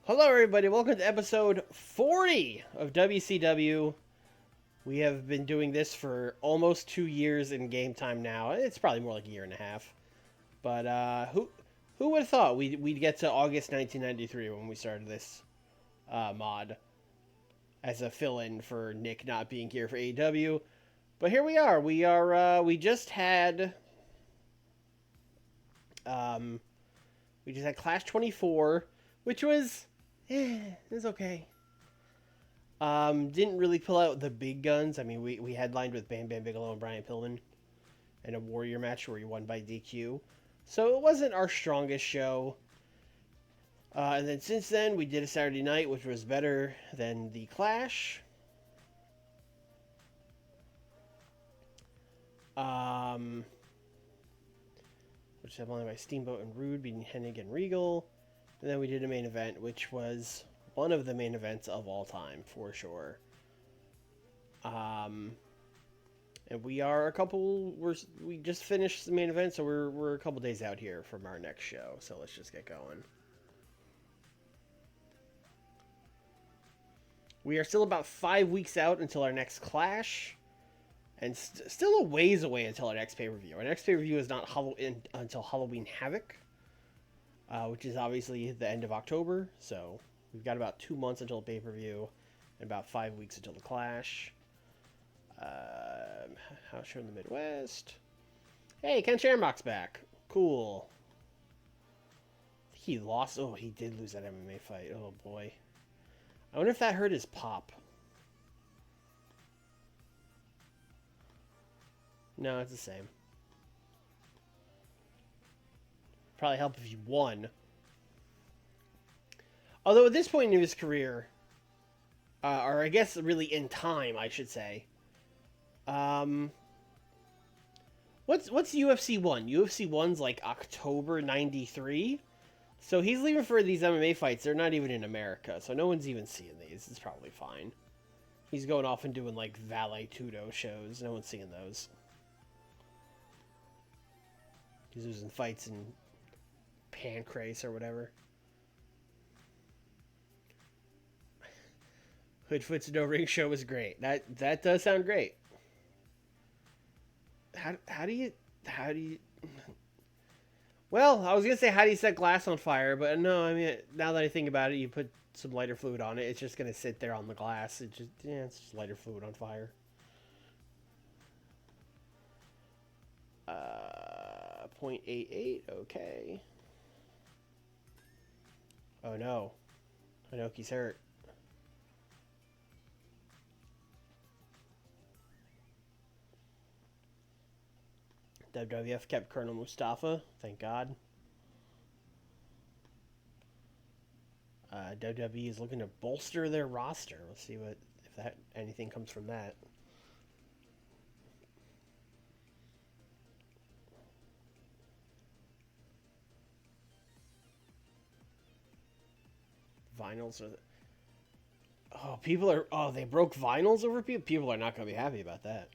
Hello, everybody. Welcome to episode 40 of WCW. We have been doing this for almost 2 years in game time now. It's probably more like a year and a half. But who would have thought we'd get to August 1993 when we started this mod as a fill-in for Nick not being here for AEW. But here we are. We just had um, Clash 24, which was it was okay. Didn't really pull out the big guns. I mean, we headlined with Bam Bam Bigelow and Brian Pillman in a Warrior match where he won by DQ. So it wasn't our strongest show. And then since then, we did a Saturday night, which was better than the Clash. Which is headlined by Steamboat and Rude beating Hennig and Regal. And then we did a main event, which was one of the main events of all time, for sure. And we just finished the main event, so we're a couple days out here from our next show. So let's just get going. We are still about 5 weeks out until our next Clash, and still a ways away until our next pay-per-view. Our next pay-per-view is not until Halloween Havoc, which is obviously the end of October. So we've got about 2 months until the pay-per-view, and about 5 weeks until the Clash. House show in the Midwest. Hey, Ken Shamrock's back. Cool. He lost. Oh, he did lose that MMA fight. Oh boy. I wonder if that hurt his pop. No, it's the same. Probably help if he won. Although at this point in his career, or I guess really in time, I should say. What's UFC 1? UFC 1's like October 93. So he's leaving for these MMA fights. They're not even in America, so no one's even seeing these. It's probably fine. He's going off and doing like Valet Tudo shows. No one's seeing those. He's losing fights in Pancrase or whatever. Hoodfoot's No Ring show was great. That does sound great. How do you Well, I was gonna say how do you set glass on fire, but no. I mean, now that I think about it, you put some lighter fluid on it. It's just gonna sit there on the glass. It's just lighter fluid on fire. 0.88. Okay. Oh no, Inoki's hurt. WWF kept Colonel Mustafa, thank God. WWE is looking to bolster their roster. Let's see if anything comes from that. Vinyls are. They broke vinyls over people. People are not going to be happy about that.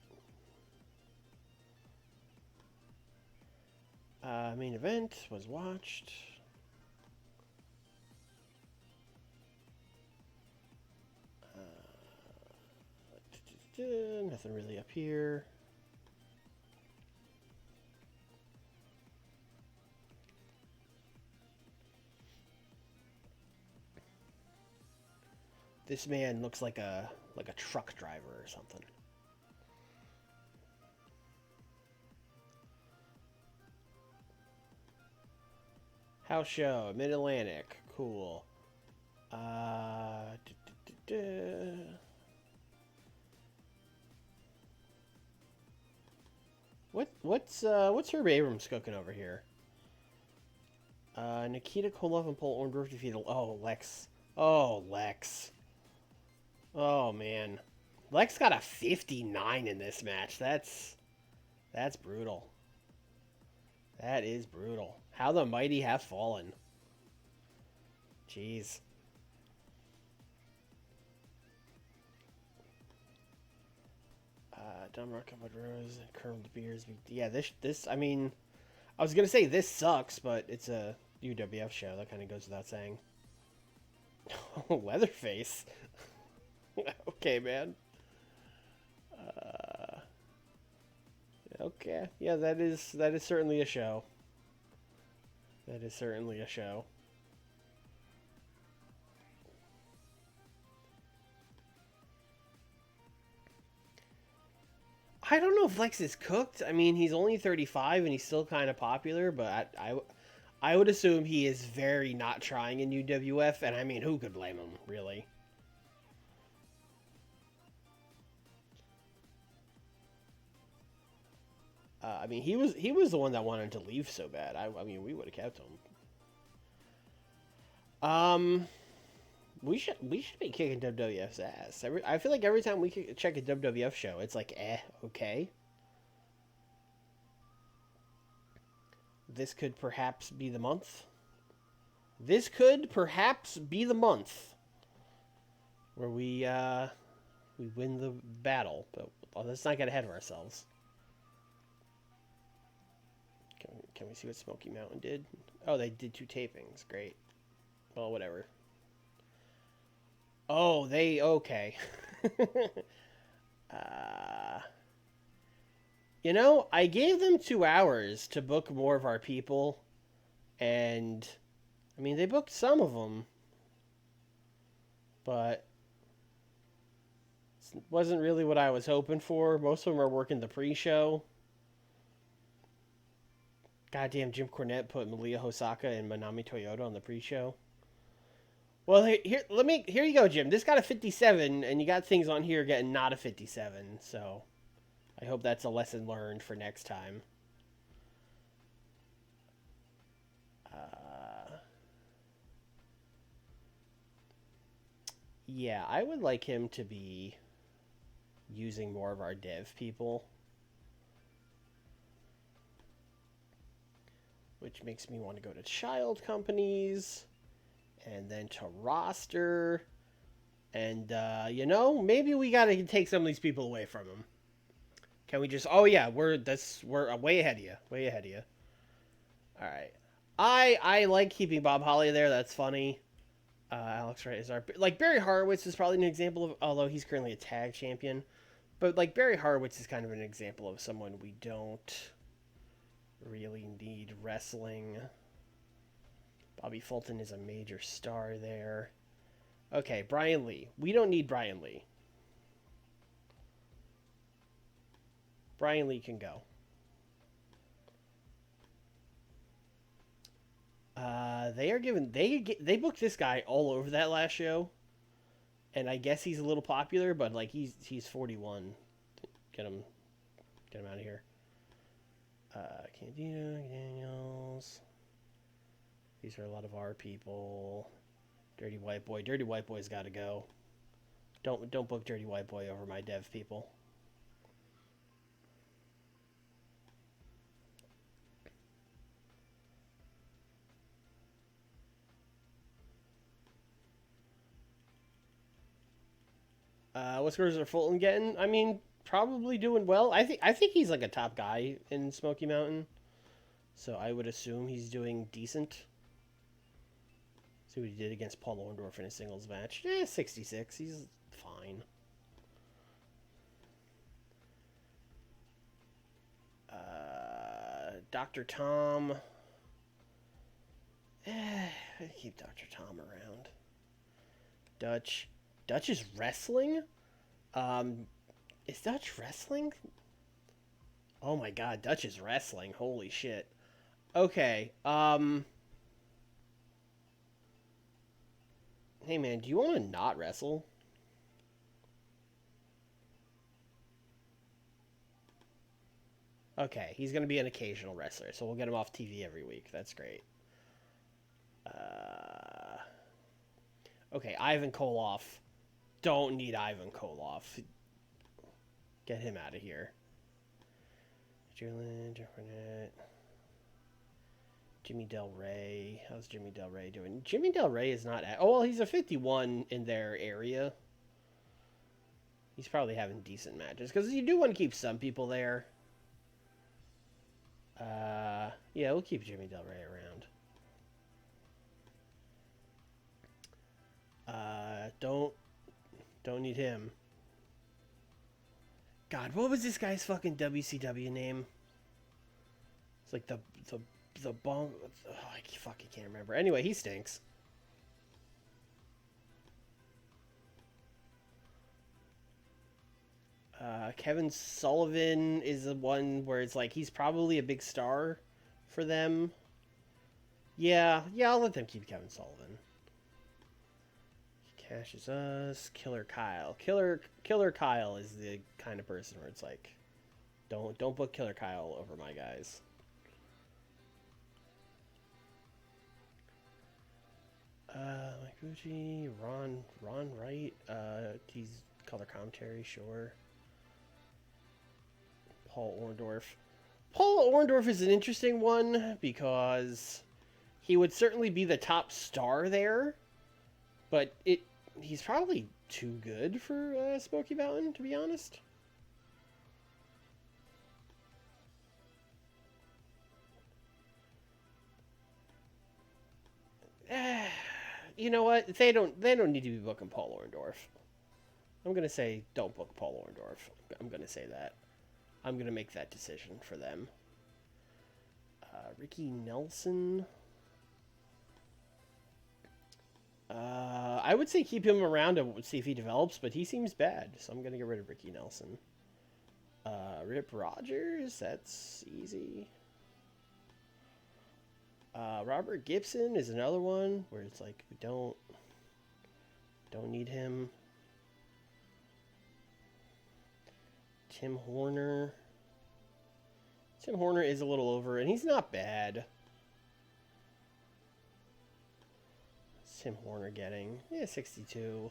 Main event was watched. Nothing really up here. This man looks like a truck driver or something. House show, Mid-Atlantic. Cool. What's Herb Abrams cooking over here? Nikita Koloff and Paul Orndorff defeated. Oh, Lex. Oh, Lex. Oh man, Lex got a 59 in this match. That's brutal. That is brutal. How the mighty have fallen. Jeez. Domrock, Rose, and curled beers. Yeah, this. I mean, I was gonna say this sucks, but it's a UWF show. That kind of goes without saying. Leatherface. Okay, man. Uh, okay, yeah, that is certainly a show. That is certainly a show. I don't know if Lex is cooked. I mean, he's only 35 and he's still kind of popular, but I would assume he is very not trying in UWF, and I mean, who could blame him, really? I mean, he was the one that wanted to leave so bad. I mean, we would have kept him. Um, we should be kicking WWF's ass. I feel like every time we check a WWF show, it's like, okay. This could perhaps be the month. This could perhaps be the month where we win the battle, but let's not get ahead of ourselves. Can we see what Smoky Mountain did? Oh, they did 2 tapings. Great. Well, whatever. Oh, they okay. uh, I gave them 2 hours to book more of our people, and I mean they booked some of them, but it wasn't really what I was hoping for. Most of them are working the pre-show. Goddamn, Jim Cornette put Malia Hosaka and Manami Toyota on the pre-show. Well, here you go, Jim. This got a 57, and you got things on here getting not a 57. So, I hope that's a lesson learned for next time. Yeah, I would like him to be using more of our dev people, which makes me want to go to child companies and then to roster. And, maybe we got to take some of these people away from him. Can we just? Oh yeah, we're way ahead of you. Way ahead of you. All right. I like keeping Bob Holly there. That's funny. Alex Wright is our like Barry Horowitz is probably an example of, although he's currently a tag champion, but like Barry Horowitz is kind of an example of someone we don't really need wrestling. Bobby Fulton is a major star there. Okay, Brian Lee. We don't need Brian Lee. Brian Lee can go. They booked this guy all over that last show, and I guess he's a little popular, but like he's 41. Get him out of here. Candido Daniels. These are a lot of our people. Dirty White Boy. Dirty White Boy's got to go. Don't book Dirty White Boy over my dev people. What scores are Fulton getting? I mean, probably doing well. I think he's like a top guy in Smoky Mountain, so I would assume he's doing decent. See what he did against Paul Orndorff in a singles match. 66. He's fine. Dr. Tom. Keep Dr. Tom around. Dutch. Dutch is wrestling? Is Dutch wrestling? Oh my god, Dutch is wrestling. Holy shit. Okay, hey man, do you want to not wrestle? Okay, he's going to be an occasional wrestler, so we'll get him off TV every week. That's great. Okay, Ivan Koloff. Don't need Ivan Koloff. Get him out of here. Julian, Jeffernet. Jimmy Del Rey. How's Jimmy Del Rey doing? Jimmy Del Rey is not at... Oh, well, he's a 51 in their area. He's probably having decent matches, because you do want to keep some people there. Yeah, we'll keep Jimmy Del Rey around. don't need him. God, what was this guy's fucking WCW name? It's like the bong. Oh, I fucking can't remember. Anyway, he stinks. Kevin Sullivan is the one where it's like he's probably a big star for them. Yeah, I'll let them keep Kevin Sullivan. He cashes us. Killer Kyle. Killer Kyle is the kind of person where it's like, don't book Killer Kyle over my guys. Mike Gucci, Ron Wright. He's color commentary, sure. Paul Orndorff. Paul Orndorff is an interesting one because he would certainly be the top star there, but he's probably too good for Smoky Mountain, to be honest. You know what? They don't need to be booking Paul Orndorff. I'm gonna say don't book Paul Orndorff. I'm gonna say that. I'm gonna make that decision for them. Ricky Nelson. I would say keep him around to see if he develops, but he seems bad, so I'm gonna get rid of Ricky Nelson. Rip Rogers, that's easy. Robert Gibson is another one where it's like we don't need him. Tim Horner. Tim Horner is a little over, and he's not bad. What's Tim Horner getting? Yeah, 62.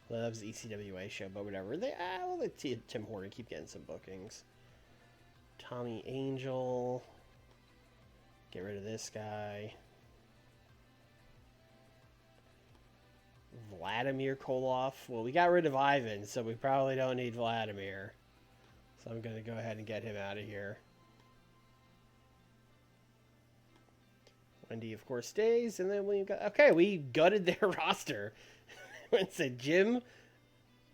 Well, that was the ECWA show, but whatever. We'll let Tim Horner keep getting some bookings. Tommy Angel. Get rid of this guy. Vladimir Koloff. Well, we got rid of Ivan, so we probably don't need Vladimir. So I'm going to go ahead and get him out of here. Wendy, of course, stays. And then we got... Okay, we gutted their roster. And said, Jim,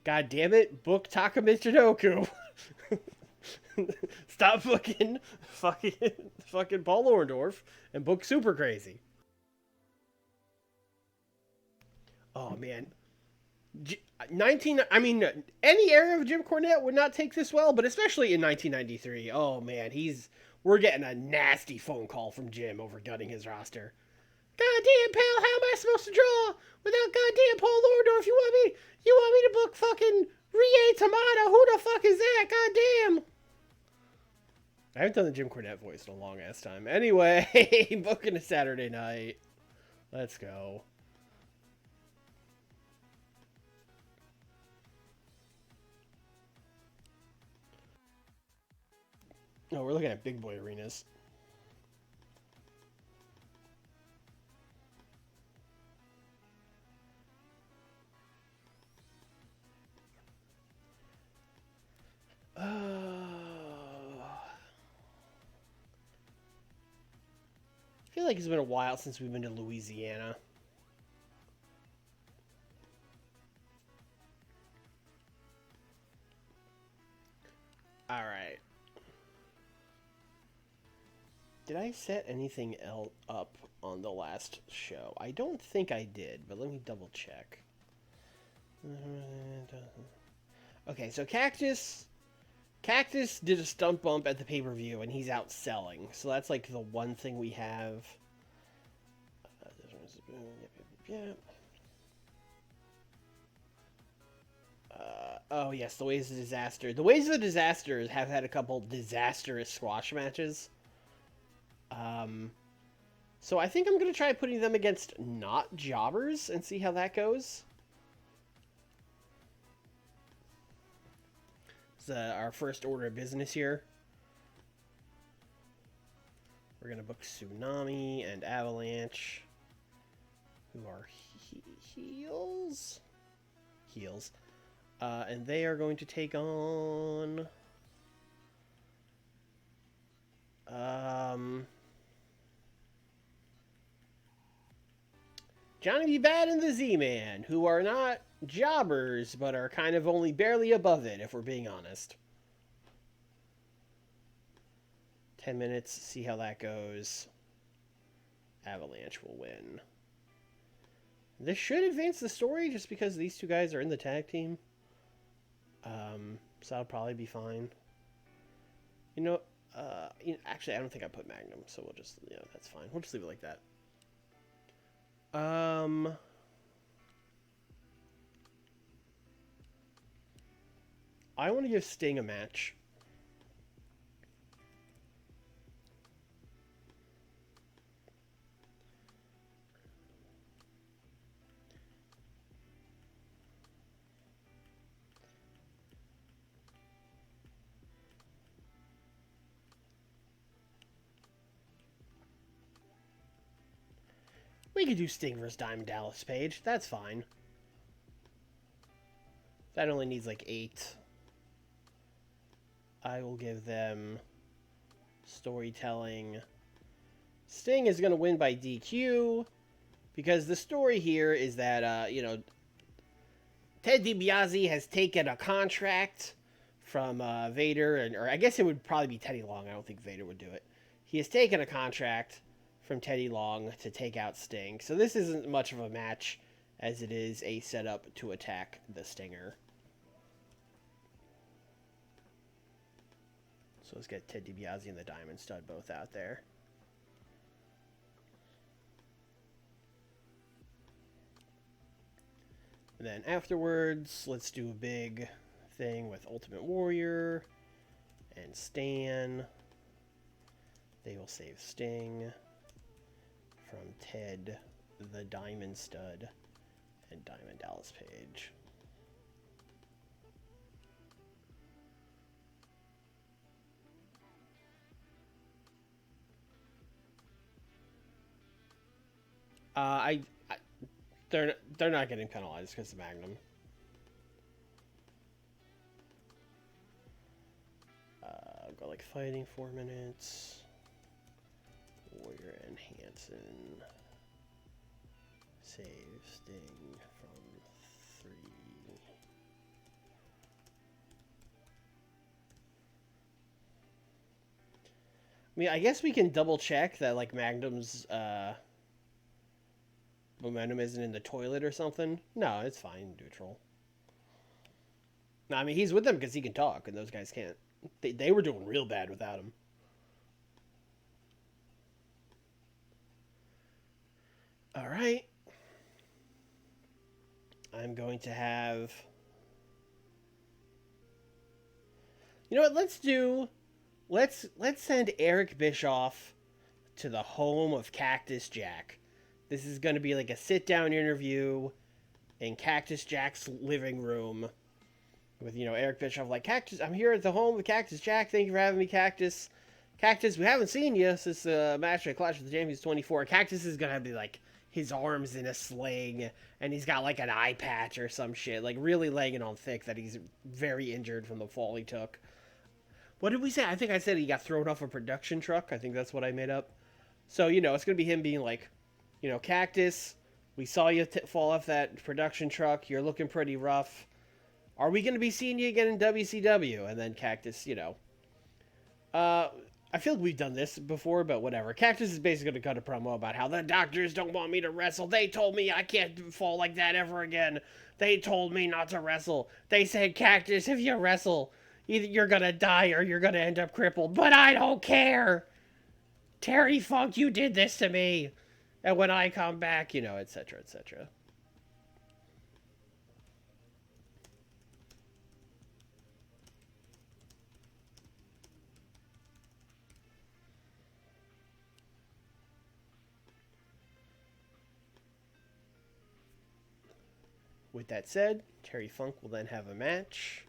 God damn it, book Taka Michinoku. Stop booking fucking Paul Orndorff and book Super Crazy. Oh, man. Any era of Jim Cornette would not take this well, but especially in 1993. Oh man, we're getting a nasty phone call from Jim over gutting his roster. Goddamn pal, how am I supposed to draw without goddamn Paul Orndorff? You want me to book fucking Rie Tamada? Who the fuck is that? Goddamn. I haven't done the Jim Cornette voice in a long ass time. Anyway, booking a Saturday night. Let's go. No, we're looking at big boy arenas. I feel like it's been a while since we've been to Louisiana. All right. Did I set anything else up on the last show? I don't think I did, but let me double check. Okay, so Cactus did a stunt bump at the pay-per-view, and he's out selling. So that's like the one thing we have. Oh yes, the Ways of Disaster. The Ways of the Disaster have had a couple disastrous squash matches. So I think I'm going to try putting them against not jobbers and see how that goes. It's our first order of business here. We're going to book Tsunami and Avalanche, who are heels. And they are going to take on... Johnny B. Bad and the Z-Man, who are not jobbers, but are kind of only barely above it, if we're being honest. 10 minutes, see how that goes. Avalanche will win. This should advance the story just because these two guys are in the tag team. So that'll probably be fine. Actually, I don't think I put Magnum, so we'll just, that's fine. We'll just leave it like that. I want to give Sting a match. We could do Sting vs. Diamond Dallas Page. That's fine. That only needs like 8. I will give them storytelling. Sting is going to win by DQ because the story here is that, Ted DiBiase has taken a contract from Vader, or I guess it would probably be Teddy Long. I don't think Vader would do it. He has taken a contract from Teddy Long to take out Sting. So this isn't much of a match as it is a setup to attack the Stinger. So let's get Ted DiBiase and the Diamond Stud both out there. And then afterwards, let's do a big thing with Ultimate Warrior and Stan. They will save Sting from Ted, the Diamond Stud, and Diamond Dallas Page. They're not getting penalized because of Magnum. Go like fighting 4 minutes. Warrior and Hanson. Save Sting from 3. I mean, I guess we can double check that like Magnum's momentum isn't in the toilet or something. No, it's fine, neutral. No, I mean, he's with them because he can talk, and those guys can't. They were doing real bad without him. All right. I'm going to have... You know what? Let's send Eric Bischoff to the home of Cactus Jack. This is going to be like a sit-down interview in Cactus Jack's living room with, Eric Bischoff like, Cactus, I'm here at the home of Cactus Jack. Thank you for having me, Cactus. Cactus, we haven't seen you since the match at Clash of the Champions 24. Cactus is going to be like his arms in a sling, and he's got like an eye patch or some shit, like really laying it on thick that he's very injured from the fall he took. What did we say? I think I said he got thrown off a production truck. I think that's what I made up. So, it's going to be him being like, Cactus, we saw you fall off that production truck. You're looking pretty rough. Are we going to be seeing you again in WCW? And then Cactus, I feel like we've done this before, but whatever. Cactus is basically going to cut a promo about how the doctors don't want me to wrestle. They told me I can't fall like that ever again. They told me not to wrestle. They said, Cactus, if you wrestle, either you're going to die or you're going to end up crippled. But I don't care. Terry Funk, you did this to me. And when I come back, etc., etc. With that said, Terry Funk will then have a match.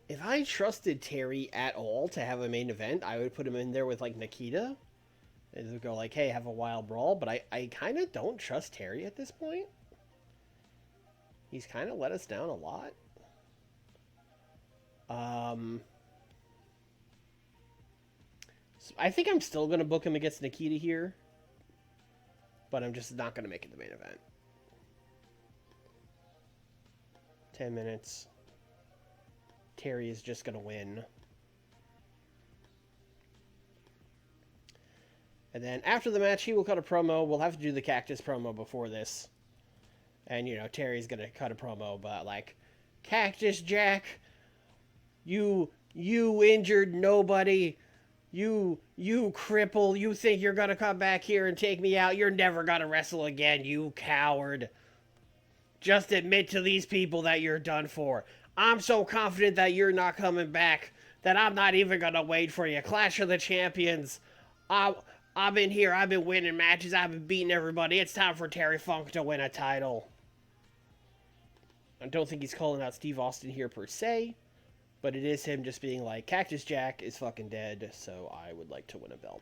If I trusted Terry at all to have a main event, I would put him in there with, like, Nikita. And they'd go, like, hey, have a wild brawl. But I kind of don't trust Terry at this point. He's kind of let us down a lot. So I think I'm still going to book him against Nikita here, but I'm just not going to make it the main event. 10 minutes. Terry is just going to win. And then after the match, he will cut a promo. We'll have to do the Cactus promo before this. And, you know, Terry's going to cut a promo, but like, Cactus Jack, you injured nobody. You cripple. You think you're going to come back here and take me out? You're never going to wrestle again, you coward. Just admit to these people that you're done for. I'm so confident that you're not coming back that I'm not even going to wait for you. Clash of the Champions. I've been here. I've been winning matches. I've been beating everybody. It's time for Terry Funk to win a title. I don't think he's calling out Steve Austin here per se, but it is him just being like, Cactus Jack is fucking dead, so I would like to win a belt.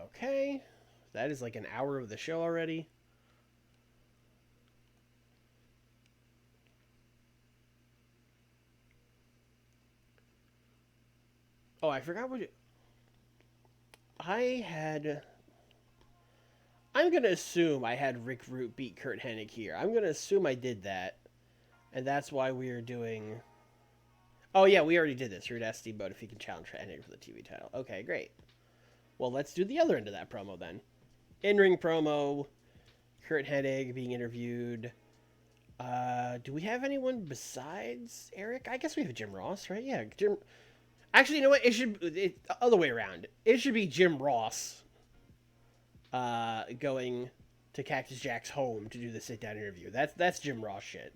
Okay, that is like an hour of the show already. Oh, I forgot what I'm going to assume I had Rick Root beat Kurt Hennig here. I'm going to assume I did that, and that's why we are doing... Oh, yeah, we already did this. Root asked Steamboat if he can challenge Hennig for the TV title. Okay, great. Well, let's do the other end of that promo then. In-ring promo, Kurt Hennig being interviewed. Do we have anyone besides Eric? I guess we have Jim Ross, right? Yeah, Jim... Actually, you know what? Other way around. It should be Jim Ross going to Cactus Jack's home to do the sit-down interview. That's Jim Ross shit.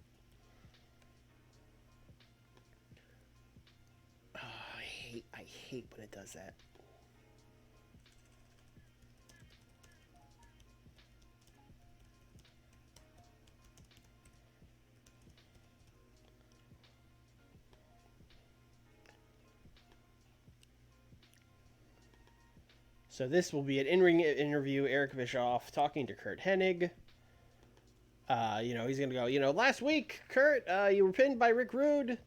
Oh, I hate when it does that. So this will be an in-ring interview. Eric Bischoff talking to Kurt Hennig. He's going to go, last week, Kurt, you were pinned by Rick Rude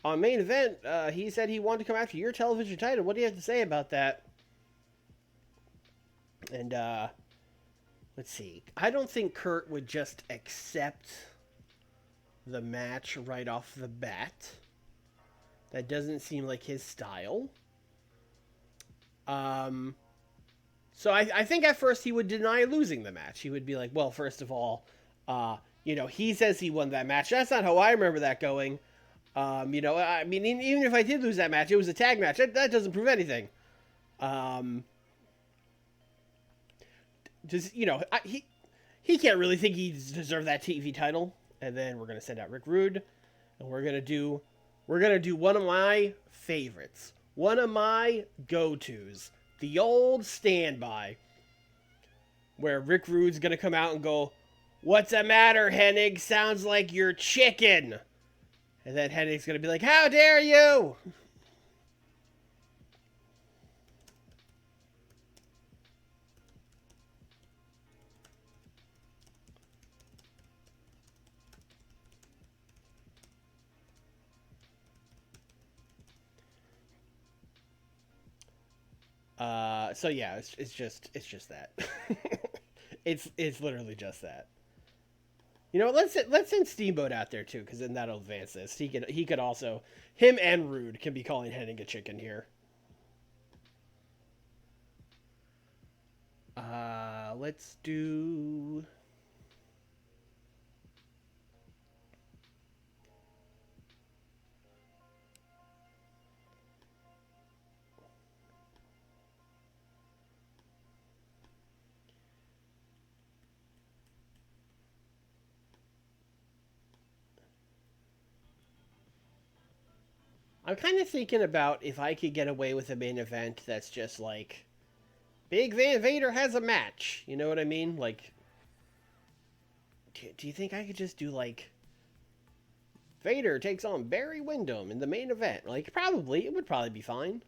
on main event. He said he wanted to come after your television title. What do you have to say about that? And, let's see. I don't think Kurt would just accept the match right off the bat. That doesn't seem like his style. So I think at first he would deny losing the match. He would be like, well, first of all, he says he won that match. That's not how I remember that going. I mean, even if I did lose that match, it was a tag match. That doesn't prove anything. He can't really think he deserved that TV title. And then we're going to send out Rick Rude. And we're going to do one of my favorites. One of my go-tos. The old standby. Where Rick Rude's going to come out and go, "What's the matter, Hennig? Sounds like you're chicken." And then Hennig's going to be like, "How dare you?" So yeah, it's just that. it's literally just that. Let's send Steamboat out there too, because then that'll advance this. He could also, him and Rude can be calling Hennig a chicken here. Let's do. I'm kind of thinking about if I could get away with a main event that's just like, Big Van Vader has a match. You know what I mean? Like, do you think I could just do like Vader takes on Barry Windham in the main event. Like, it would probably be fine.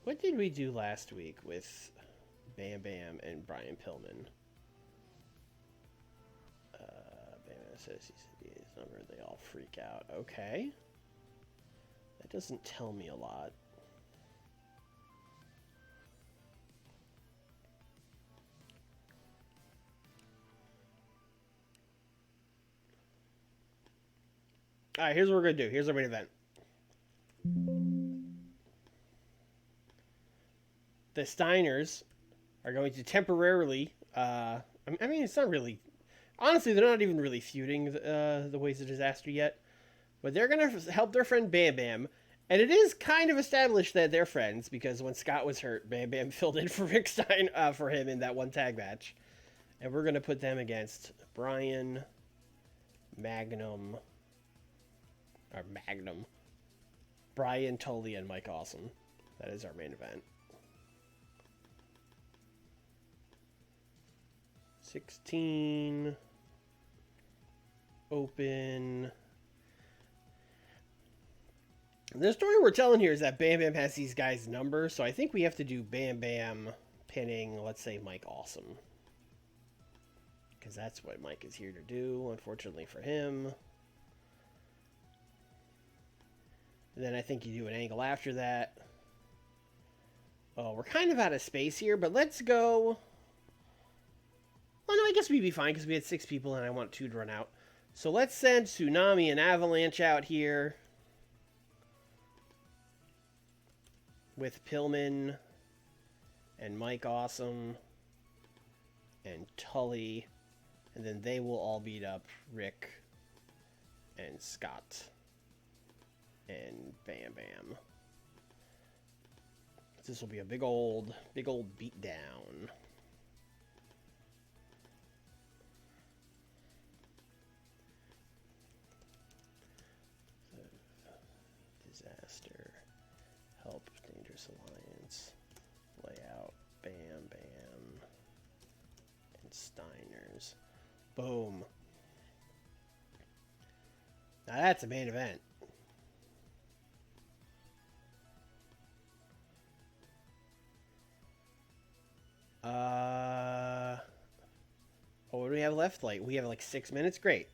What did we do last week with Bam Bam and Brian Pillman? Bam Bam says he's number. They all freak out. Okay. That doesn't tell me a lot. Alright, here's what we're going to do. Here's our main event. The Steiners are going to temporarily... I mean, it's not really... Honestly, they're not even really feuding the Ways of Disaster yet. But they're going to help their friend Bam Bam. And it is kind of established that they're friends, because when Scott was hurt, Bam Bam filled in for Rick Stein for him in that one tag match. And we're going to put them against Brian, Magnum, Brian, Tully, and Mike Awesome. That is our main event. 16. Open. The story we're telling here is that Bam Bam has these guys' number, so I think we have to do Bam Bam pinning, let's say, Mike Awesome. Because that's what Mike is here to do, unfortunately for him. And then I think you do an angle after that. Oh, we're kind of out of space here, but let's go... Well, no, I guess we'd be fine because we had 6 people and I want 2 to run out. So let's send Tsunami and Avalanche out here. With Pillman and Mike Awesome and Tully. And then they will all beat up Rick and Scott and Bam Bam. This will be a big old beat down. Disaster. Help Dangerous Alliance. Layout. Bam Bam. And Steiners. Boom. Now that's a main event. Oh, what do we have left? Like, we have like 6 minutes? Great.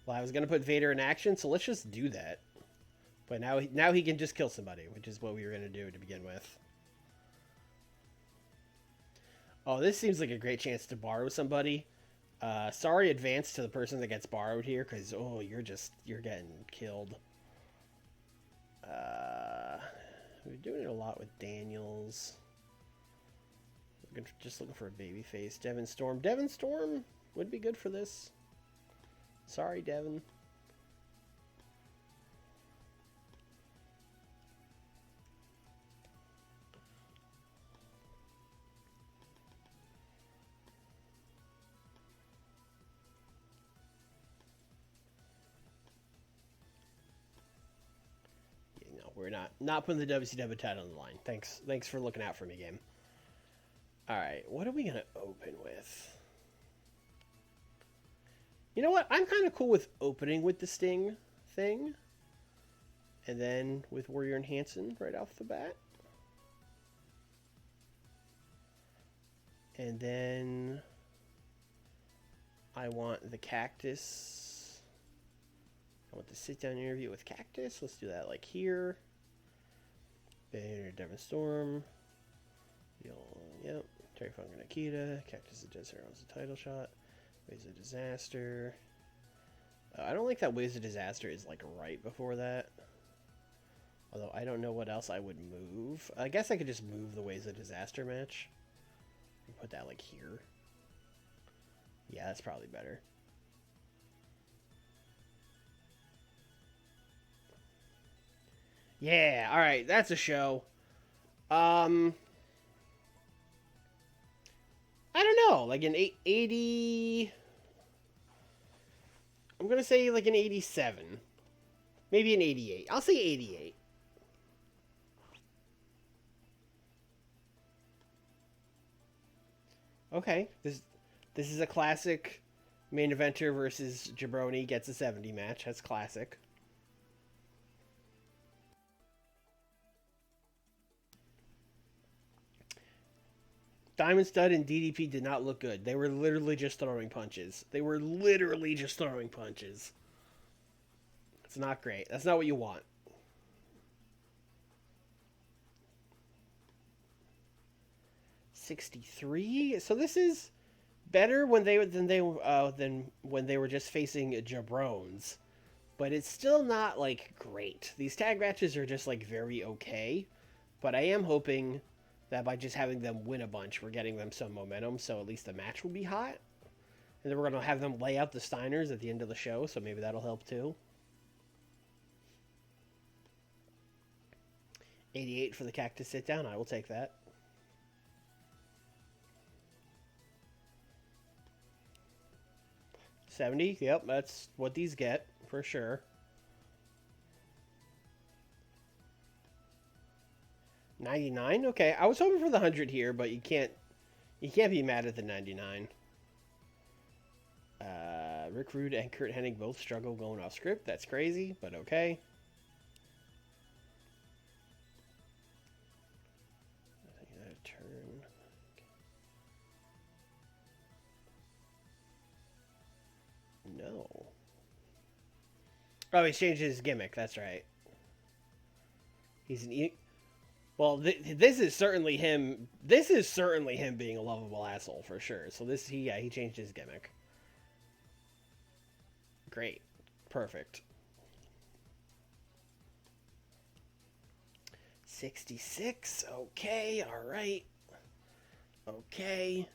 Well, I was going to put Vader in action, so let's just do that. But now he can just kill somebody, which is what we were going to do to begin with. Oh, this seems like a great chance to borrow somebody. Sorry advance to the person that gets borrowed here, because, oh, you're getting killed. We're doing it a lot with Daniels. Just looking for a baby face. Devin Storm. Devin Storm would be good for this. Sorry, Devin. Yeah, no, we're not putting the WCW title on the line. Thanks for looking out for me, game. Alright, what are we going to open with? You know what? I'm kind of cool with opening with the Sting thing. And then with Warrior and Hanson right off the bat. And then I want the Cactus. I want the sit-down interview with Cactus. Let's do that like here. Banner, Devin Storm. Yep. Terry Funk and Akita. Cactus the Desert owns the title shot. Ways of Disaster. I don't like that Ways of Disaster is like right before that. Although I don't know what else I would move. I guess I could just move the Ways of Disaster match. Put that like here. Yeah, that's probably better. Yeah, alright, that's a show. I don't know, like an 80... I'm going to say like an 87. Maybe an 88. I'll say 88. Okay. This is a classic main eventer versus Jabroni gets a 70 match. That's classic. Diamond Stud and DDP did not look good. They were literally just throwing punches. They were literally just throwing punches. It's not great. That's not what you want. 63. So this is better than when they were just facing jabrones, but it's still not like great. These tag matches are just like very okay, but I am hoping that by just having them win a bunch, we're getting them some momentum, so at least the match will be hot. And then we're going to have them lay out the Steiners at the end of the show, so maybe that'll help too. 88 for the Cactus sit down. I will take that. $70. Yep, that's what these get for sure. 99. Okay, I was hoping for the 100 here, but you can't be mad at the 99. Rick Rude and Kurt Hennig both struggle going off script. That's crazy, but okay. Turn. No. Oh, he's changed his gimmick. That's right. He's an well. This is certainly him. This is certainly him being a lovable asshole for sure. So he changed his gimmick. Great, perfect. 66. Okay, all right. Okay,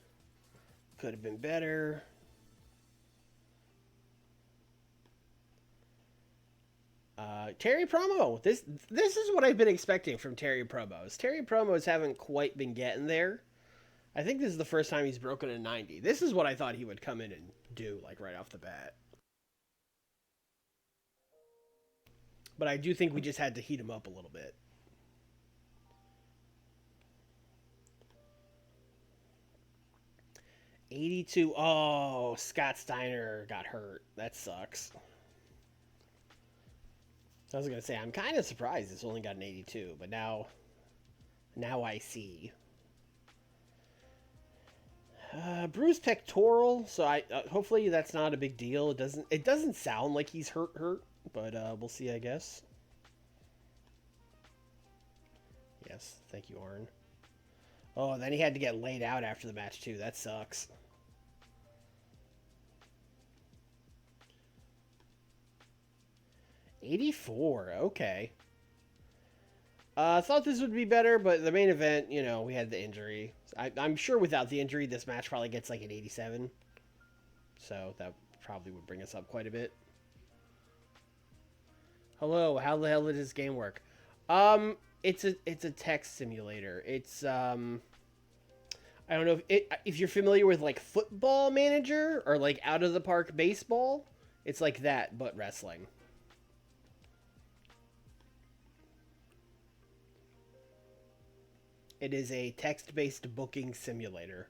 could have been better. Terry promo. This is what I've been expecting from Terry promos. Terry promos haven't quite been getting there. I think this is the first time he's broken a 90. This is what I thought he would come in and do, like right off the bat. But I do think we just had to heat him up a little bit. $82. Oh, Scott Steiner got hurt. That sucks. I was going to say, I'm kind of surprised it's only got an 82, but now I see. Bruised pectoral, so I hopefully that's not a big deal. It doesn't sound like he's hurt, but we'll see, I guess. Yes, thank you, Arn. Oh, then he had to get laid out after the match too. That sucks. $84. Okay. I thought this would be better, but the main event, you know, we had the injury. I'm sure without the injury, this match probably gets like an 87. So that probably would bring us up quite a bit. Hello, how the hell does this game work? It's a text simulator. It's I don't know if you're familiar with like Football Manager or like Out of the Park Baseball. It's like that, but wrestling. It is a text-based booking simulator.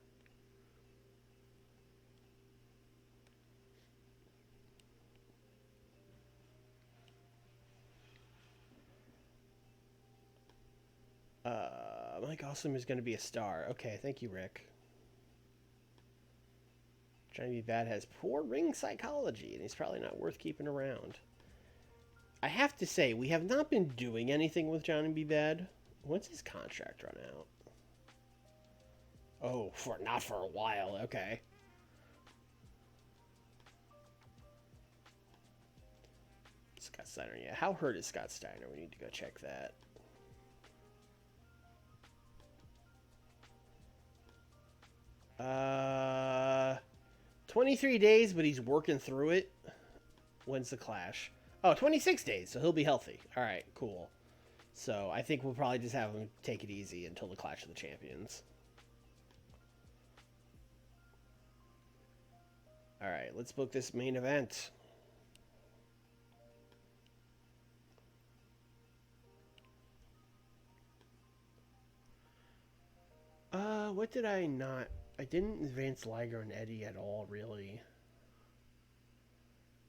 Mike Awesome is going to be a star. Okay, thank you, Rick. Johnny B. Bad has poor ring psychology, and he's probably not worth keeping around. I have to say, we have not been doing anything with Johnny B. Bad. When's his contract run out? Oh, not for a while. Okay. Scott Steiner, yeah. How hurt is Scott Steiner? We need to go check that. 23 days, but he's working through it. When's the Clash? Oh, 26 days, so he'll be healthy. All right, cool. So I think we'll probably just have him take it easy until the Clash of the Champions. All right, let's book this main event. What did I not... I didn't advance Liger and Eddie at all, really.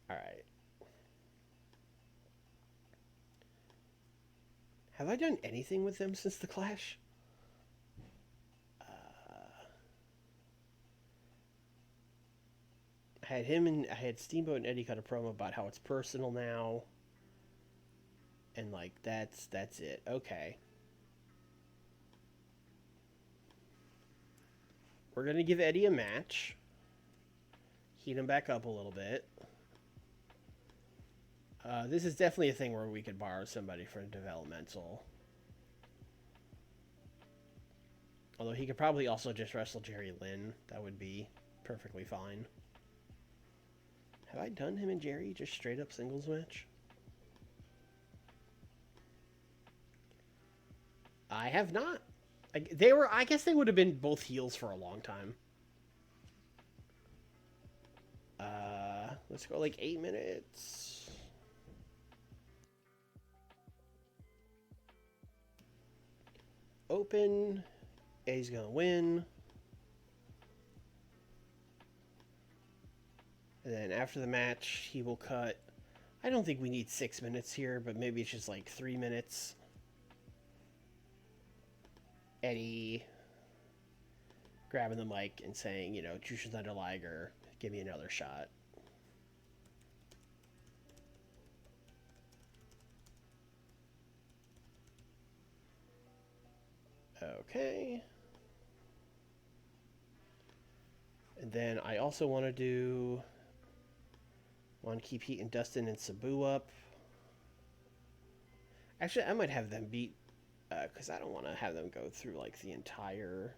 Alright. Have I done anything with them since the Clash? I had Steamboat and Eddie cut a promo about how it's personal now. And, like, that's it. Okay. We're going to give Eddie a match. Heat him back up a little bit. This is definitely a thing where we could borrow somebody from developmental. Although he could probably also just wrestle Jerry Lynn. That would be perfectly fine. Have I done him and Jerry just straight up singles match? I have not. I guess they would have been both heels for a long time. Let's go like 8 minutes. Open. Eddie's gonna win. And then after the match, he will cut. I don't think we need 6 minutes here, but maybe it's just like 3 minutes. Eddie grabbing the mic and saying, you know, Jushin Thunder Liger, give me another shot. Okay. And then I also want to keep Heat and Dustin and Sabu up. Actually, I might have them beat, because I don't want to have them go through like the entire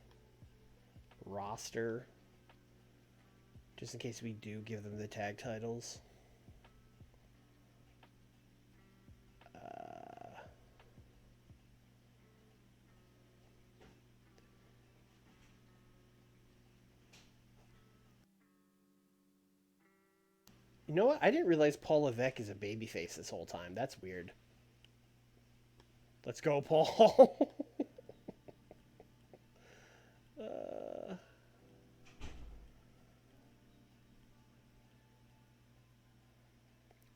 roster, just in case we do give them the tag titles. You know what? I didn't realize Paul Levesque is a babyface this whole time. That's weird. Let's go, Paul.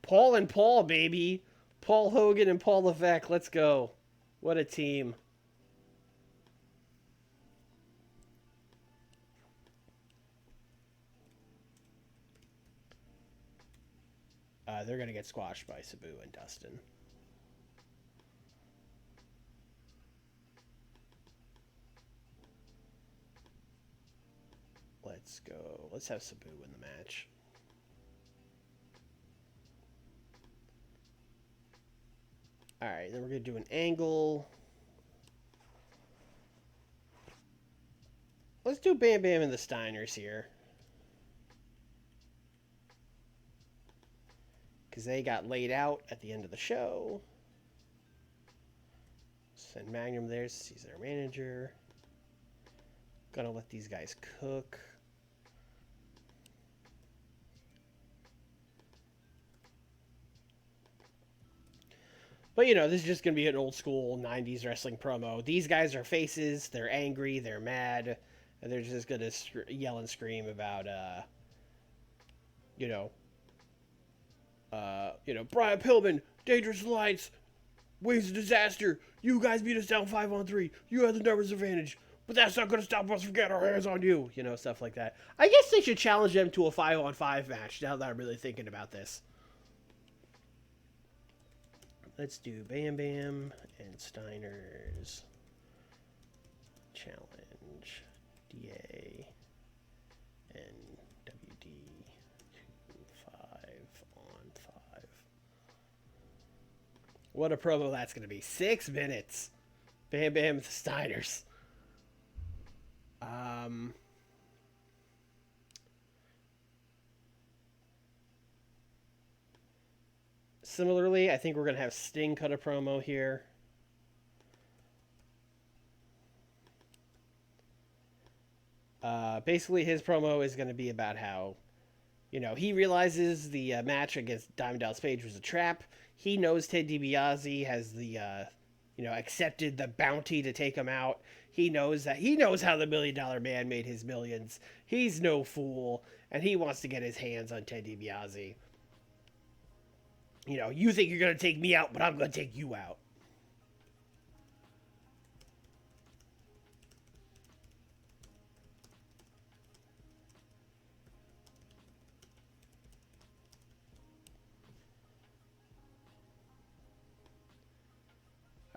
Paul and Paul, baby. Paul Hogan and Paul Levesque. Let's go. What a team. They're going to get squashed by Sabu and Dustin. Let's go. Let's have Sabu win the match. Alright, then we're going to do an angle. Let's do Bam Bam and the Steiners here. Because they got laid out at the end of the show. Send Magnum there since he's their manager. Gonna let these guys cook. But, you know, this is just going to be an old school 90s wrestling promo. These guys are faces. They're angry. They're mad. And they're just going to yell and scream about, Brian Pillman, Dangerous Alliance, Waves of Disaster. You guys beat us down 5-on-3. You have the numbers advantage. But that's not going to stop us from getting our hands on you. You know, stuff like that. I guess they should challenge them to a 5-on-5 match now that I'm really thinking about this. Let's do Bam Bam and Steiner's challenge. DA and WD 5-on-5. What a promo that's going to be. 6 minutes. Bam Bam with the Steiners. Similarly, I think we're going to have Sting cut a promo here. Basically, his promo is going to be about how, you know, he realizes the match against Diamond Dallas Page was a trap. He knows Ted DiBiase has the, accepted the bounty to take him out. He knows that. He knows how the $1 Million Man made his millions. He's no fool, and he wants to get his hands on Ted DiBiase. You know, you think you're going to take me out, but I'm going to take you out.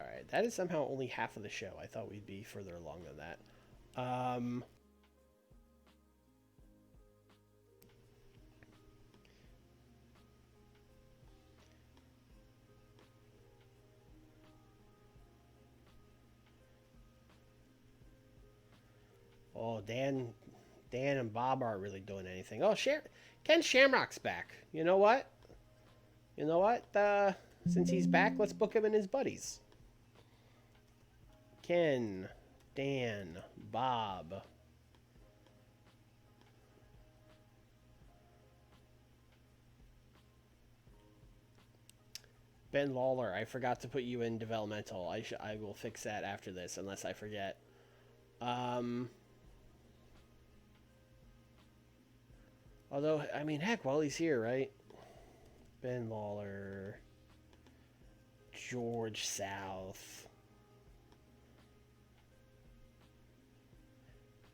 All right, that is somehow only half of the show. I thought we'd be further along than that. Oh, Dan and Bob aren't really doing anything. Oh, Ken Shamrock's back. You know what? You know what? Since he's back, let's book him and his buddies. Ken, Dan, Bob. Ben Lawler, I forgot to put you in developmental. I will fix that after this, unless I forget. Although, I mean, heck, while he's here, right? Ben Lawler, George South.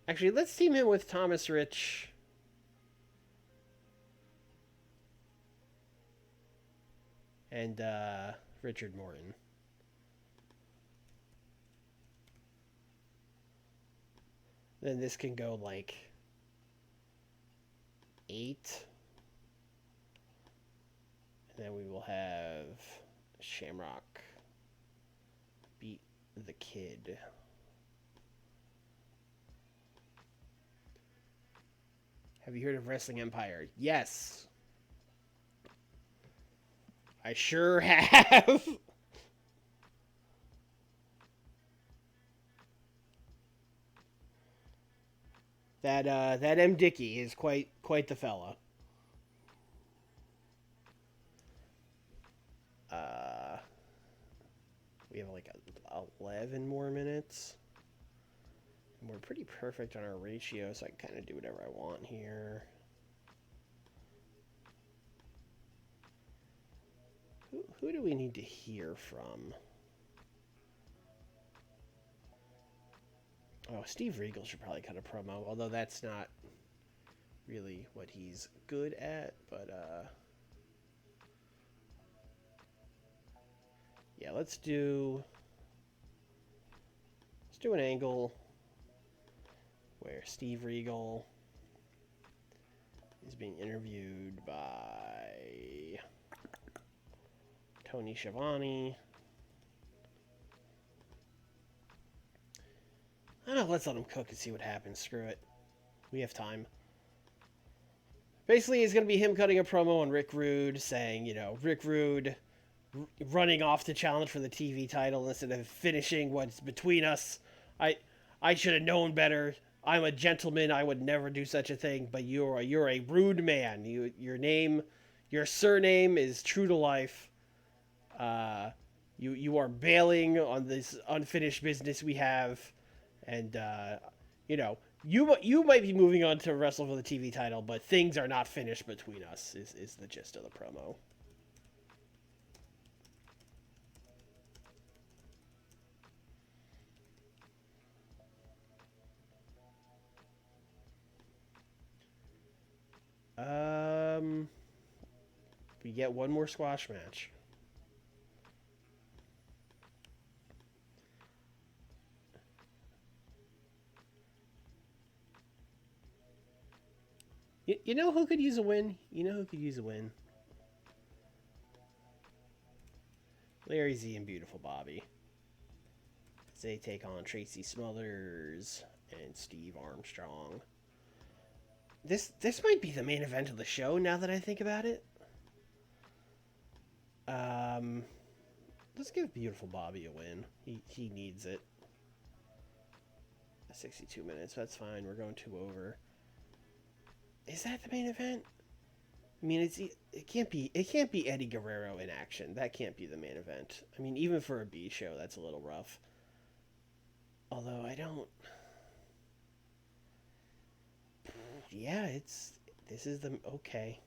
Actually, let's team him with Thomas Rich. And Richard Morton. Then this can go like 8. And then we will have Shamrock beat the Kid. Have you heard of Wrestling Empire? Yes. I sure have. That M. Dickey is quite the fella. We have like 11 more minutes. And we're pretty perfect on our ratio, so I can kind of do whatever I want here. Who do we need to hear from? Oh, Steve Regal should probably cut a promo, although that's not really what he's good at, but yeah, let's do an angle where Steve Regal is being interviewed by Tony Schiavone. I don't know, let's let him cook and see what happens. Screw it. We have time. Basically, it's going to be him cutting a promo on Rick Rude, saying, you know, Rick Rude running off to challenge for the TV title instead of finishing what's between us. I should have known better. I'm a gentleman. I would never do such a thing. But you're a rude man. Your surname is true to life. You are bailing on this unfinished business we have, and you know you might be moving on to wrestle for the TV title, but things are not finished between us. Is the gist of the promo. We get one more squash match. You know who could use a win? You know who could use a win? Larry Z and Beautiful Bobby. They take on Tracy Smothers and Steve Armstrong. This might be the main event of the show now that I think about it. Let's give Beautiful Bobby a win. He needs it. 62 minutes, that's fine. We're going 2 over. Is that the main event? I mean, it can't be Eddie Guerrero in action. That can't be the main event. I mean, even for a B show, that's a little rough. Although I don't. Yeah, this is the okay.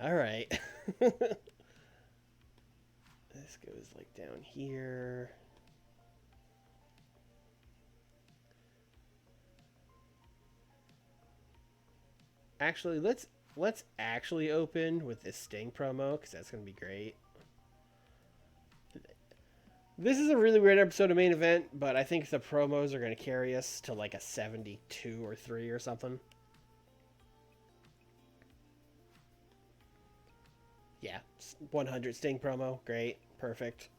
All right. This goes like down here. Actually, let's actually open with this Sting promo because that's gonna be great. This is a really weird episode of main event, but I think the promos are gonna carry us to like a 72 or 3 or something. Yeah, 100 Sting promo, great, perfect.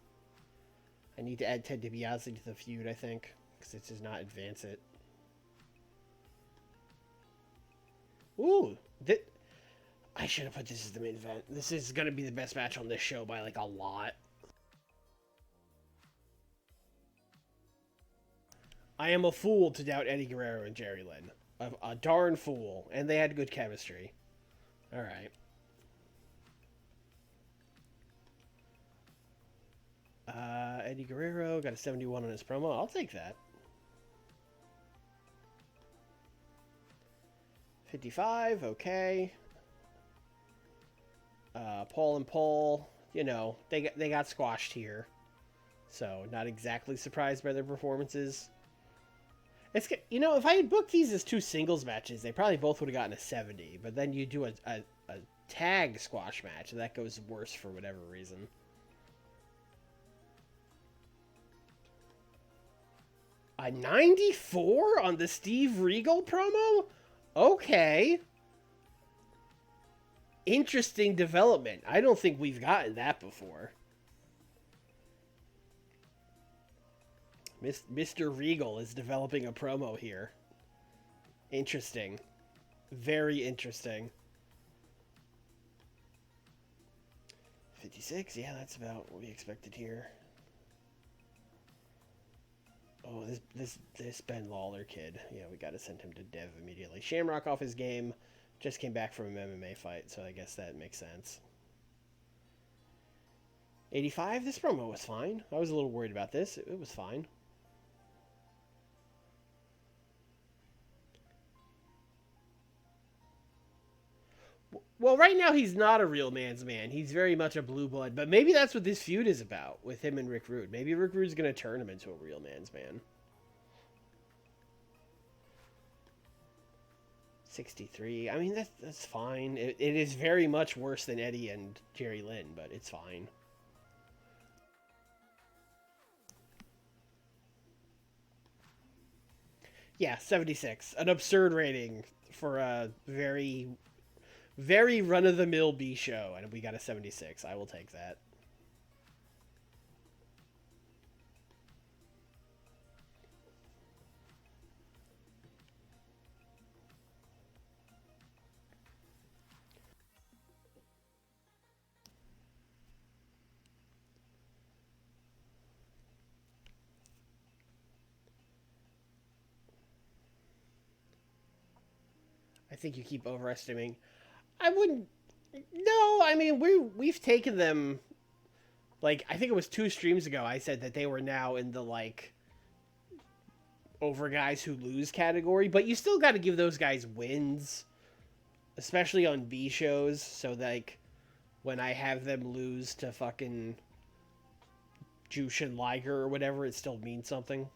I need to add Ted DiBiase to the feud, I think, because it does not advance it. Ooh, I should have put this as the main event. This is gonna be the best match on this show by like a lot. I am a fool to doubt Eddie Guerrero and Jerry Lynn. A darn fool. And they had good chemistry. Alright. Eddie Guerrero got a 71 on his promo. I'll take that. 55, okay. Paul and Paul, you know, they got squashed here. So, not exactly surprised by their performances. It's, you know, if I had booked these as 2 singles matches, they probably both would have gotten a 70. But then you do a tag squash match, and that goes worse for whatever reason. A 94 on the Steve Regal promo? Okay. Interesting development. I don't think we've gotten that before. Mr. Regal is developing a promo here. Interesting. Very interesting. 56, yeah, that's about what we expected here. Oh, this Ben Lawler kid. Yeah, we got to send him to Dev immediately. Shamrock off his game. Just came back from an MMA fight, so I guess that makes sense. 85, this promo was fine. I was a little worried about this. It was fine. Well, right now he's not a real man's man. He's very much a blue blood, but maybe that's what this feud is about with him and Rick Rude. Maybe Rick Rude's going to turn him into a real man's man. 63. I mean, that's fine. It is very much worse than Eddie and Jerry Lynn, but it's fine. Yeah, 76. An absurd rating for a very, very run-of-the-mill B show, and we got a 76. I will take that. I think you keep overestimating. I wouldn't. No, I mean we've taken them. Like I think it was 2 streams ago. I said that they were now in the like over guys who lose category, but you still got to give those guys wins, especially on B shows. So like when I have them lose to fucking Jushin Liger or whatever, it still means something.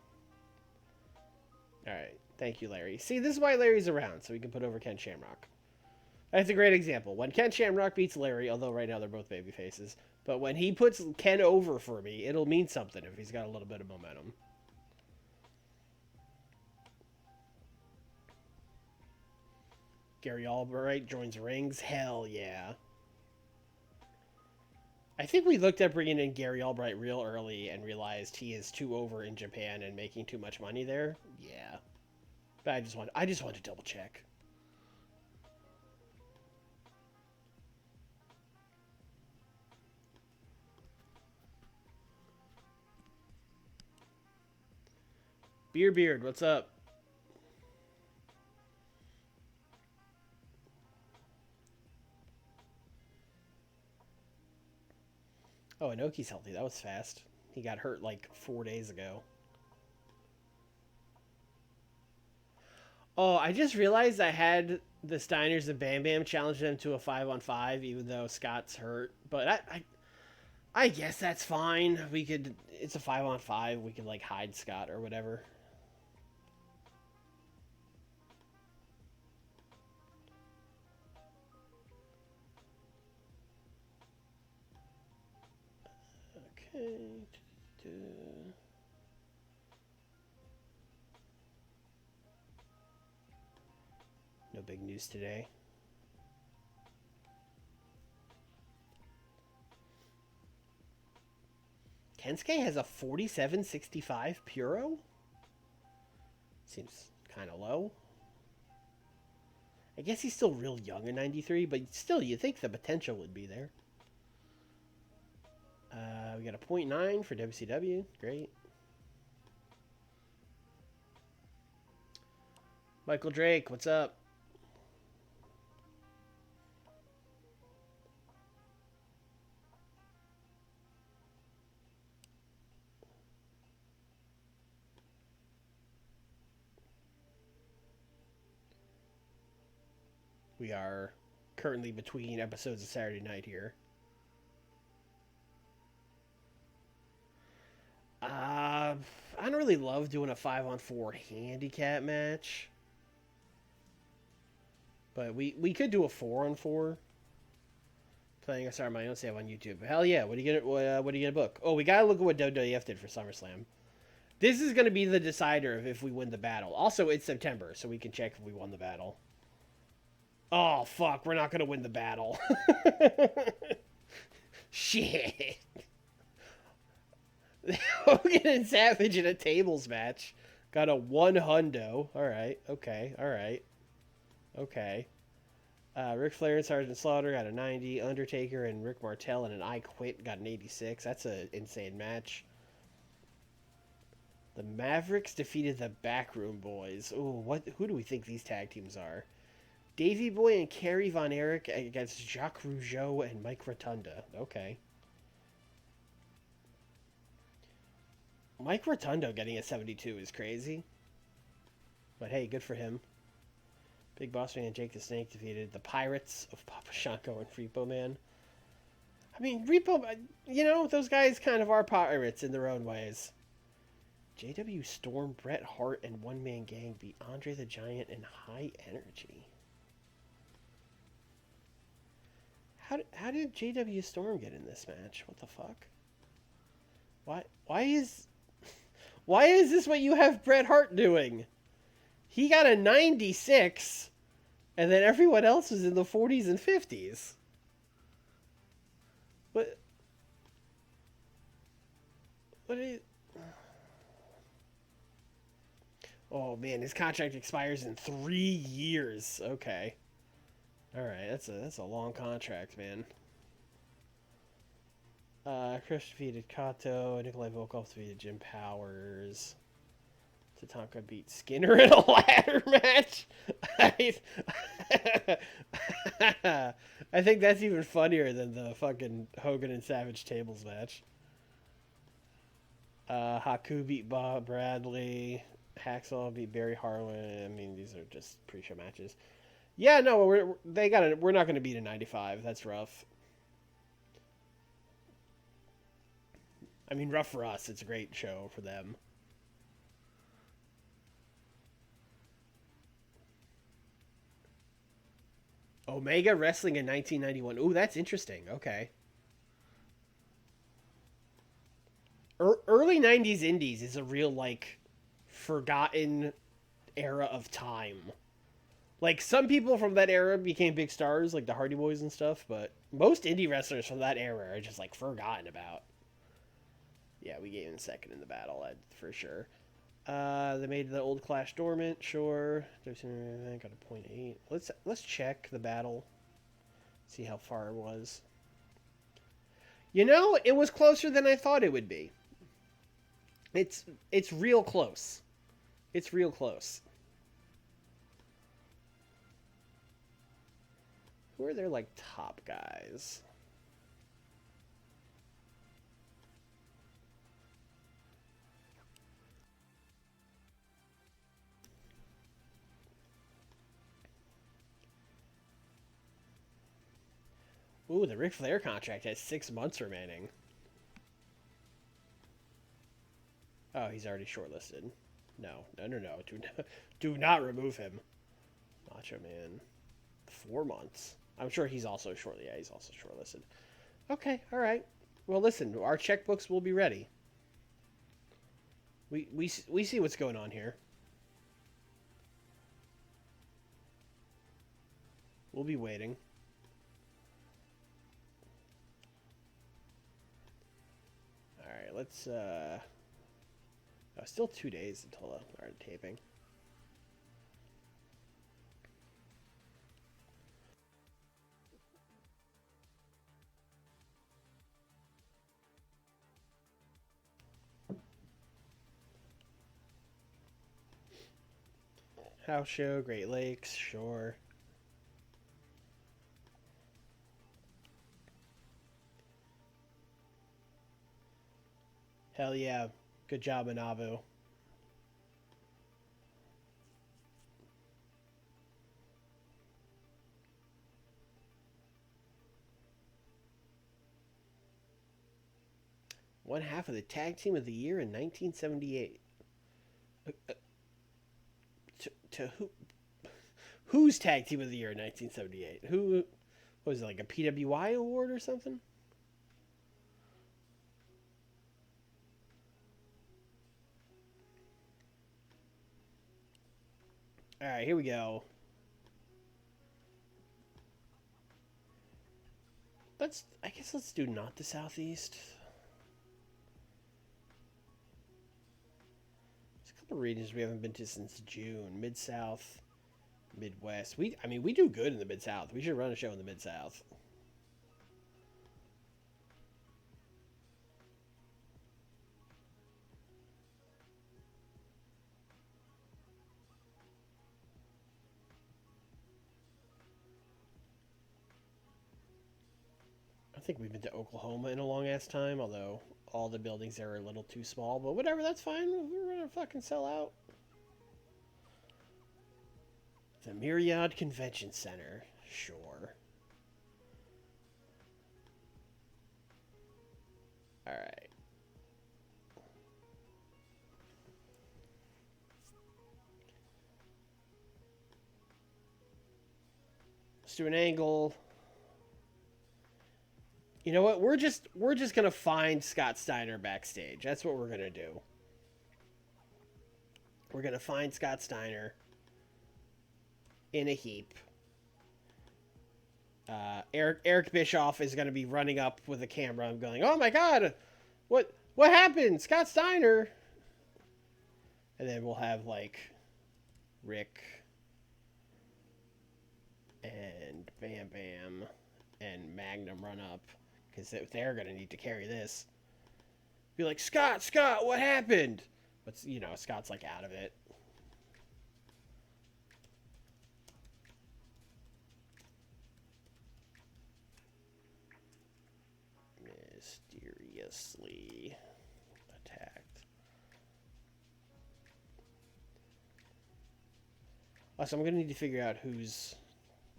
All right, thank you, Larry. See, this is why Larry's around, so we can put over Ken Shamrock. That's a great example. When Ken Shamrock beats Larry, although right now they're both baby faces, but when he puts Ken over for me, it'll mean something if he's got a little bit of momentum. Gary Albright joins rings. Hell yeah. I think we looked at bringing in Gary Albright real early and realized he is too over in Japan and making too much money there. Yeah. But I just want to double check. Beard, what's up? Oh, Inoki's healthy. That was fast. He got hurt like 4 days ago. Oh, I just realized I had the Steiners and Bam Bam challenge them to a 5-on-5, even though Scott's hurt. But I guess that's fine. We could. It's a 5-on-5. We could like hide Scott or whatever. Okay. No big news today. Kensuke has a 47.65 Puro? Seems kind of low. I guess he's still real young in 93, but still, you think the potential would be there. We got a 0.9 for WCW. Great. Michael Drake, what's up? We are currently between episodes of Saturday Night here. I don't really love doing a 5-on-4 handicap match. But we could do a 4-on-4. Playing a Star my own save on YouTube. Hell yeah! What are you gonna book? Oh, we gotta look at what WWF did for SummerSlam. This is gonna be the decider of if we win the battle. Also, it's September, so we can check if we won the battle. Oh fuck! We're not gonna win the battle. Shit. Hogan and Savage in a tables match. Got a 1 hundo. Alright, okay, alright. Okay. Ric Flair and Sergeant Slaughter got a 90. Undertaker and Rick Martel and an I Quit got an 86. That's an insane match. The Mavericks defeated the Backroom Boys. Ooh, who do we think these tag teams are? Davey Boy and Kerry Von Erich against Jacques Rougeau and Mike Rotunda. Okay. Mike Rotundo getting a 72 is crazy. But hey, good for him. Big Boss Man and Jake the Snake defeated the Pirates of Papa Shanko and Repo Man. I mean, Repo, those guys kind of are pirates in their own ways. JW Storm, Bret Hart, and One Man Gang beat Andre the Giant and High Energy. How did JW Storm get in this match? What the fuck? Why is this what you have Bret Hart doing? He got a 96, and then everyone else was in the 40s and 50s. What is... Oh, man, his contract expires in 3 years. Okay. Alright, that's a long contract, man. Chris defeated Kato. Nikolai Volkov defeated Jim Powers. Tatanka beat Skinner in a ladder match. I think that's even funnier than the fucking Hogan and Savage tables match. Haku beat Bob Bradley. Hacksaw beat Barry Harlan. I mean, these are just pre-show matches. Yeah, no, we're not going to beat a 95. That's rough. I mean, rough for us. It's a great show for them. Omega wrestling in 1991. Ooh, that's interesting. Okay. Early 90s indies is a real, like, forgotten era of time. Like, some people from that era became big stars, like the Hardy Boys and stuff, but most indie wrestlers from that era are just, like, forgotten about. Yeah, we gave him second in the battle, for sure. They made the old Clash dormant, sure. Got a 0.8. Let's check the battle. See how far it was. It was closer than I thought it would be. It's real close. It's real close. Who are their, like, top guys? Ooh, the Ric Flair contract has 6 months remaining. Oh, he's already shortlisted. No. Do not remove him. Macho Man. 4 months. I'm sure he's also shortly. Yeah, he's also shortlisted. Okay, all right. Well, listen, our checkbooks will be ready. We see what's going on here. We'll be waiting. All right, let's. Still 2 days until our taping. House show, Great Lakes, sure. Hell yeah. Good job, Manabu. One half of the tag team of the year in 1978. To who? Whose tag team of the year in 1978? Who was it, like a PWI award or something? All right, here we go. I guess let's do not the Southeast. There's a couple regions we haven't been to since June. Mid South, Midwest. We do good in the Mid South. We should run a show in the Mid South. I think we've been to Oklahoma in a long ass time, although all the buildings there are a little too small. But whatever, that's fine. We're gonna fucking sell out. The Myriad Convention Center. Sure. Alright. Let's do an angle. You know what? We're just gonna find Scott Steiner backstage. That's what we're gonna do. We're gonna find Scott Steiner in a heap. Eric Bischoff is gonna be running up with a camera and going, "Oh my God, what happened, Scott Steiner?" And then we'll have like Rick and Bam Bam and Magnum run up because they're gonna need to carry this. Be like, Scott, what happened? But Scott's like out of it. Mysteriously attacked. Also, I'm gonna need to figure out who's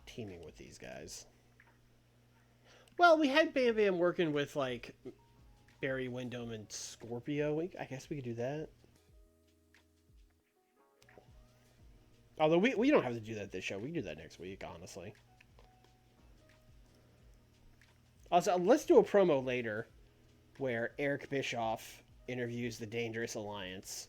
teaming with these guys. Well, we had Bam Bam working with like Barry Windham and Scorpio. I guess we could do that. Although we don't have to do that this show. We can do that next week, honestly. Also, let's do a promo later where Eric Bischoff interviews the Dangerous Alliance.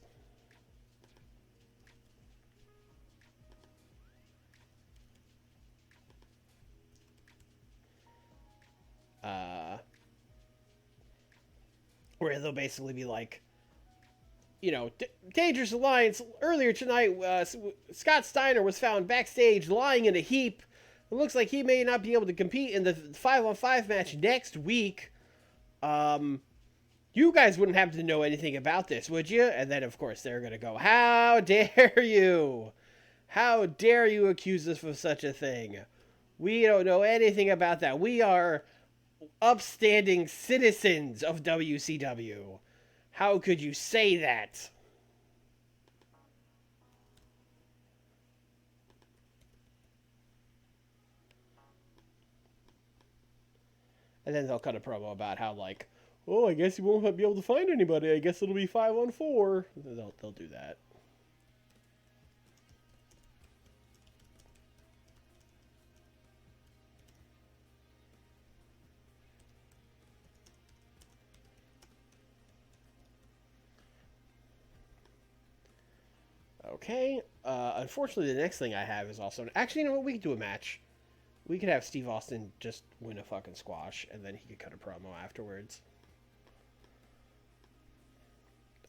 Where they'll basically be like, Dangerous Alliance, earlier tonight, Scott Steiner was found backstage lying in a heap. It looks like he may not be able to compete in the 5-on-5 match next week. You guys wouldn't have to know anything about this, would you? And then, of course, they're going to go, how dare you? How dare you accuse us of such a thing? We don't know anything about that. We are upstanding citizens of WCW. How could you say that? And then they'll cut a promo about how, like, oh, I guess you won't be able to find anybody. I guess it'll be 5-on-4. They'll do that. Okay. Unfortunately, the next thing I have is also... Actually, you know what? We could do a match. We could have Steve Austin just win a fucking squash, and then he could cut a promo afterwards.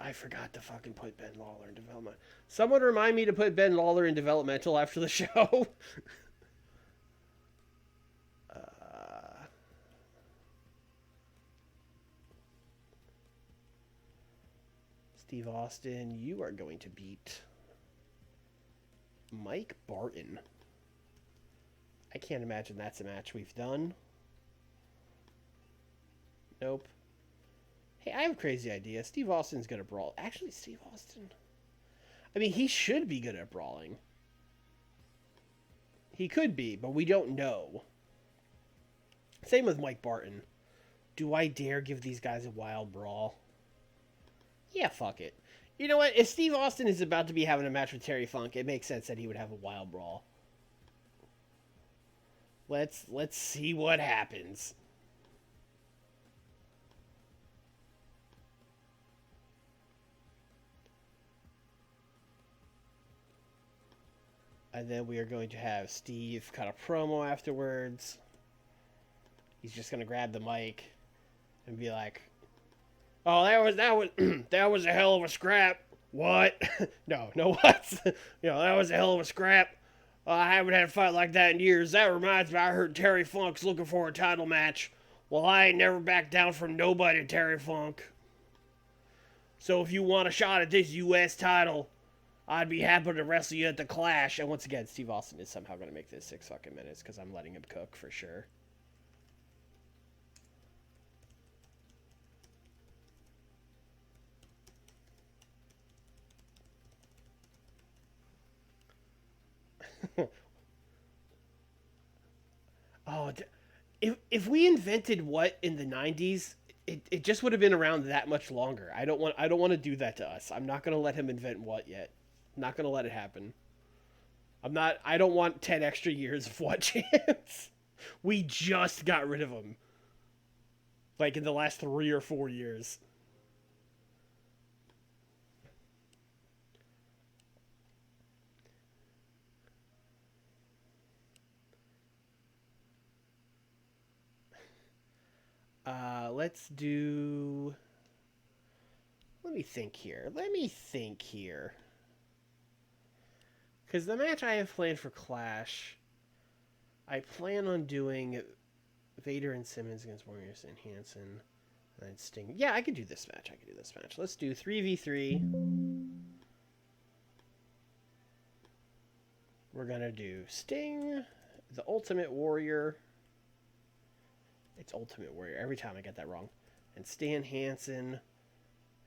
I forgot to fucking put Ben Lawler in development. Someone remind me to put Ben Lawler in developmental after the show. Steve Austin, you are going to beat Mike Barton. I can't imagine that's a match we've done. Nope. Hey, I have a crazy idea. Steve Austin's good at brawl. Actually, Steve Austin... I mean, he should be good at brawling. He could be, but we don't know. Same with Mike Barton. Do I dare give these guys a wild brawl? Yeah, fuck it. You know what? If Steve Austin is about to be having a match with Terry Funk, it makes sense that he would have a wild brawl. Let's see what happens. And then we are going to have Steve cut a promo afterwards. He's just going to grab the mic and be like, "Oh, that was a hell of a scrap." What? no, what? That was a hell of a scrap. I haven't had a fight like that in years. That reminds me, I heard Terry Funk's looking for a title match. Well, I ain't never backed down from nobody, Terry Funk. So if you want a shot at this U.S. title, I'd be happy to wrestle you at the Clash. And once again, Steve Austin is somehow going to make this 6 fucking minutes because I'm letting him cook for sure. Oh, if we invented what in the 90s, it just would have been around that much longer. I don't want to do that to us. I'm not going to let him invent what yet. I'm not going to let it happen. I don't want 10 extra years of what chance. We just got rid of him. Like in the last 3 or 4 years. Let's do... Let me think here. Because the match I have planned for Clash, I plan on doing Vader and Simmons against Warriors and Hanson. And then Sting. Yeah, I could do this match. Let's do 3v3. We're going to do Sting, the Ultimate Warrior. It's Ultimate Warrior. Every time I get that wrong. And Stan Hansen,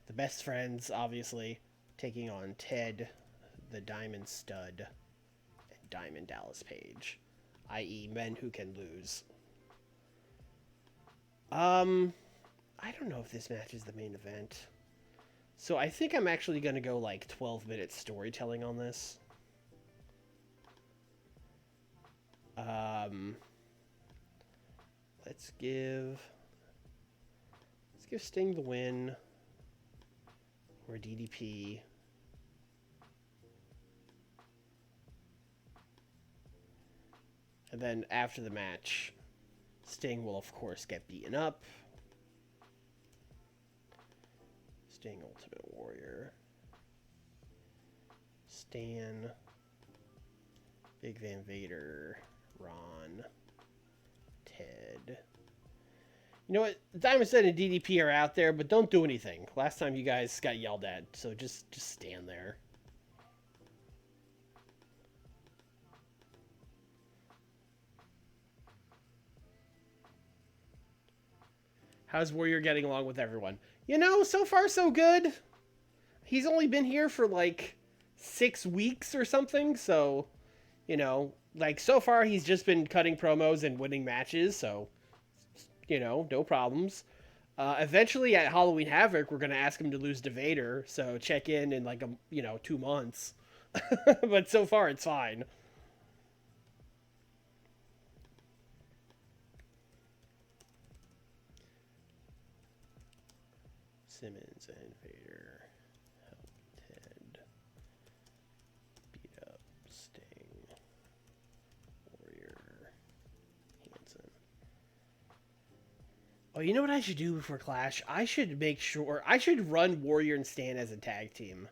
the best friends, obviously, taking on Ted, the Diamond Stud, and Diamond Dallas Page, i.e. men who can lose. I don't know if this match is the main event. So I think I'm actually going to go like 12-minute storytelling on this. Let's give Sting the win. Or DDP. And then after the match, Sting will of course get beaten up. Sting Ultimate Warrior. Stan. Big Van Vader. Ron. Ted. You know what? Diamond Stud and DDP are out there, but don't do anything. Last time you guys got yelled at, so just stand there. How's Warrior getting along with everyone? You know, so far so good. He's only been here for like 6 weeks or something, so, you know, like so far he's just been cutting promos and winning matches, so No problems. Eventually at Halloween Havoc, we're gonna ask him to lose to Vader, so check in like 2 months. But so far it's fine. Simmons and Vader help Ted beat up Sting, Warrior, Hanson. Oh, you know what I should do before Clash? I should run Warrior and Stan as a tag team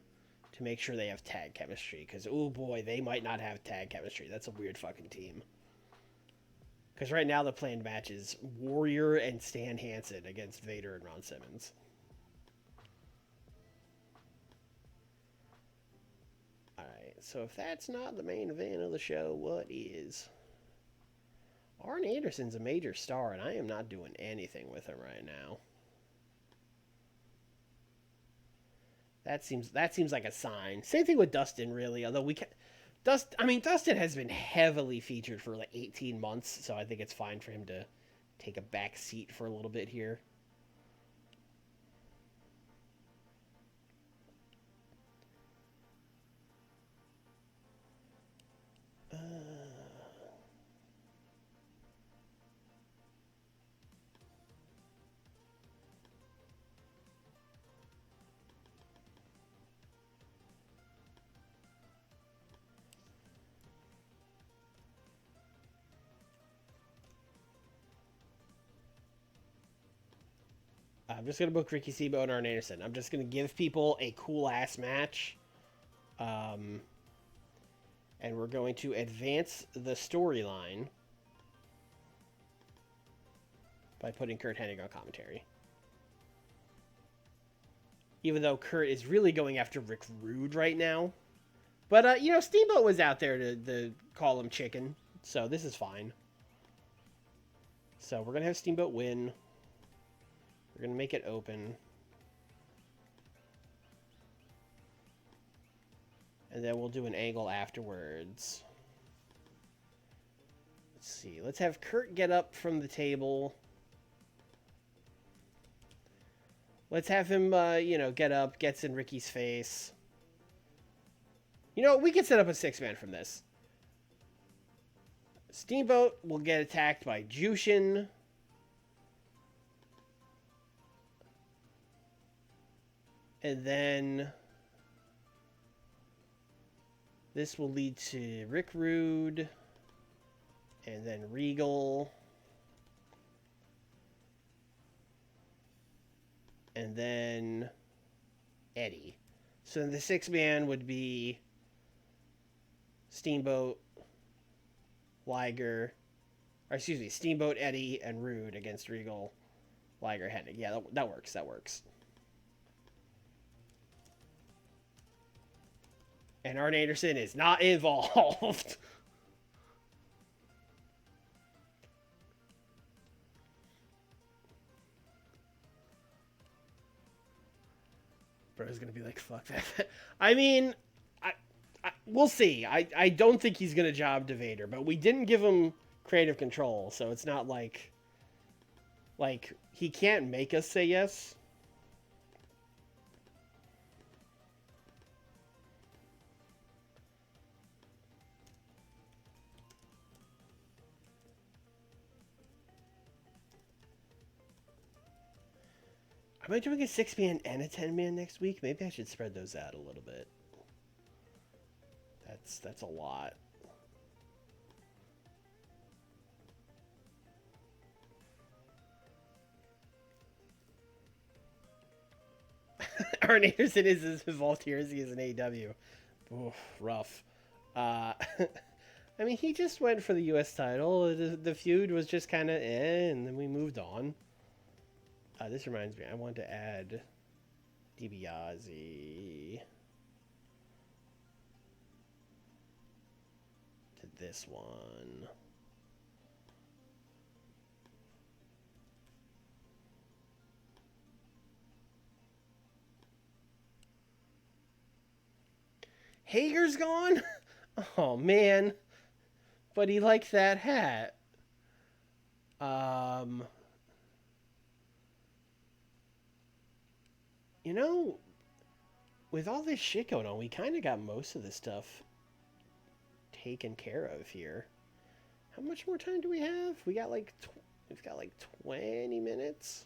to make sure they have tag chemistry. Because, oh boy, they might not have tag chemistry. That's a weird fucking team. Because right now the planned match is Warrior and Stan Hansen against Vader and Ron Simmons. Alright, so if that's not the main event of the show, what is? Arn Anderson's a major star, and I am not doing anything with him right now. That seems like a sign. Same thing with Dustin, really. Although Dustin has been heavily featured for like 18 months, so I think it's fine for him to take a back seat for a little bit here. I'm just gonna book Ricky Steamboat and Arn Anderson. I'm just gonna give people a cool ass match, and we're going to advance the storyline by putting Kurt Hennig on commentary. Even though Kurt is really going after Rick Rude right now, but Steamboat was out there to call him chicken, so this is fine. So we're gonna have Steamboat win. We're going to make it open. And then we'll do an angle afterwards. Let's see. Let's have Kurt get up from the table. Let's have him, get up, gets in Ricky's face. We can set up a 6-man from this. Steamboat will get attacked by Jushin. And then this will lead to Rick Rude. And then Regal. And then Eddie. So then the 6-man would be Steamboat, Liger. Or excuse me, Steamboat, Eddie, and Rude against Regal, Liger, Hennig. Yeah, that works. That works. And Arn Anderson is not involved. Bro's gonna be like, fuck that. I mean, we'll see. I don't think he's gonna job to Vader, but we didn't give him creative control, so it's not like he can't make us say yes. Am I doing a 6-man and a 10-man next week? Maybe I should spread those out a little bit. That's a lot. Arn Anderson is as involved here as he is in AEW. Oof, rough. I mean, he just went for the U.S. title. The feud was just kind of and then we moved on. This reminds me, I want to add DiBiase to this one. Hager's gone? Oh, man. But he liked that hat. You know, with all this shit going on, we kind of got most of this stuff taken care of here. How much more time do we have? We've got like 20 minutes.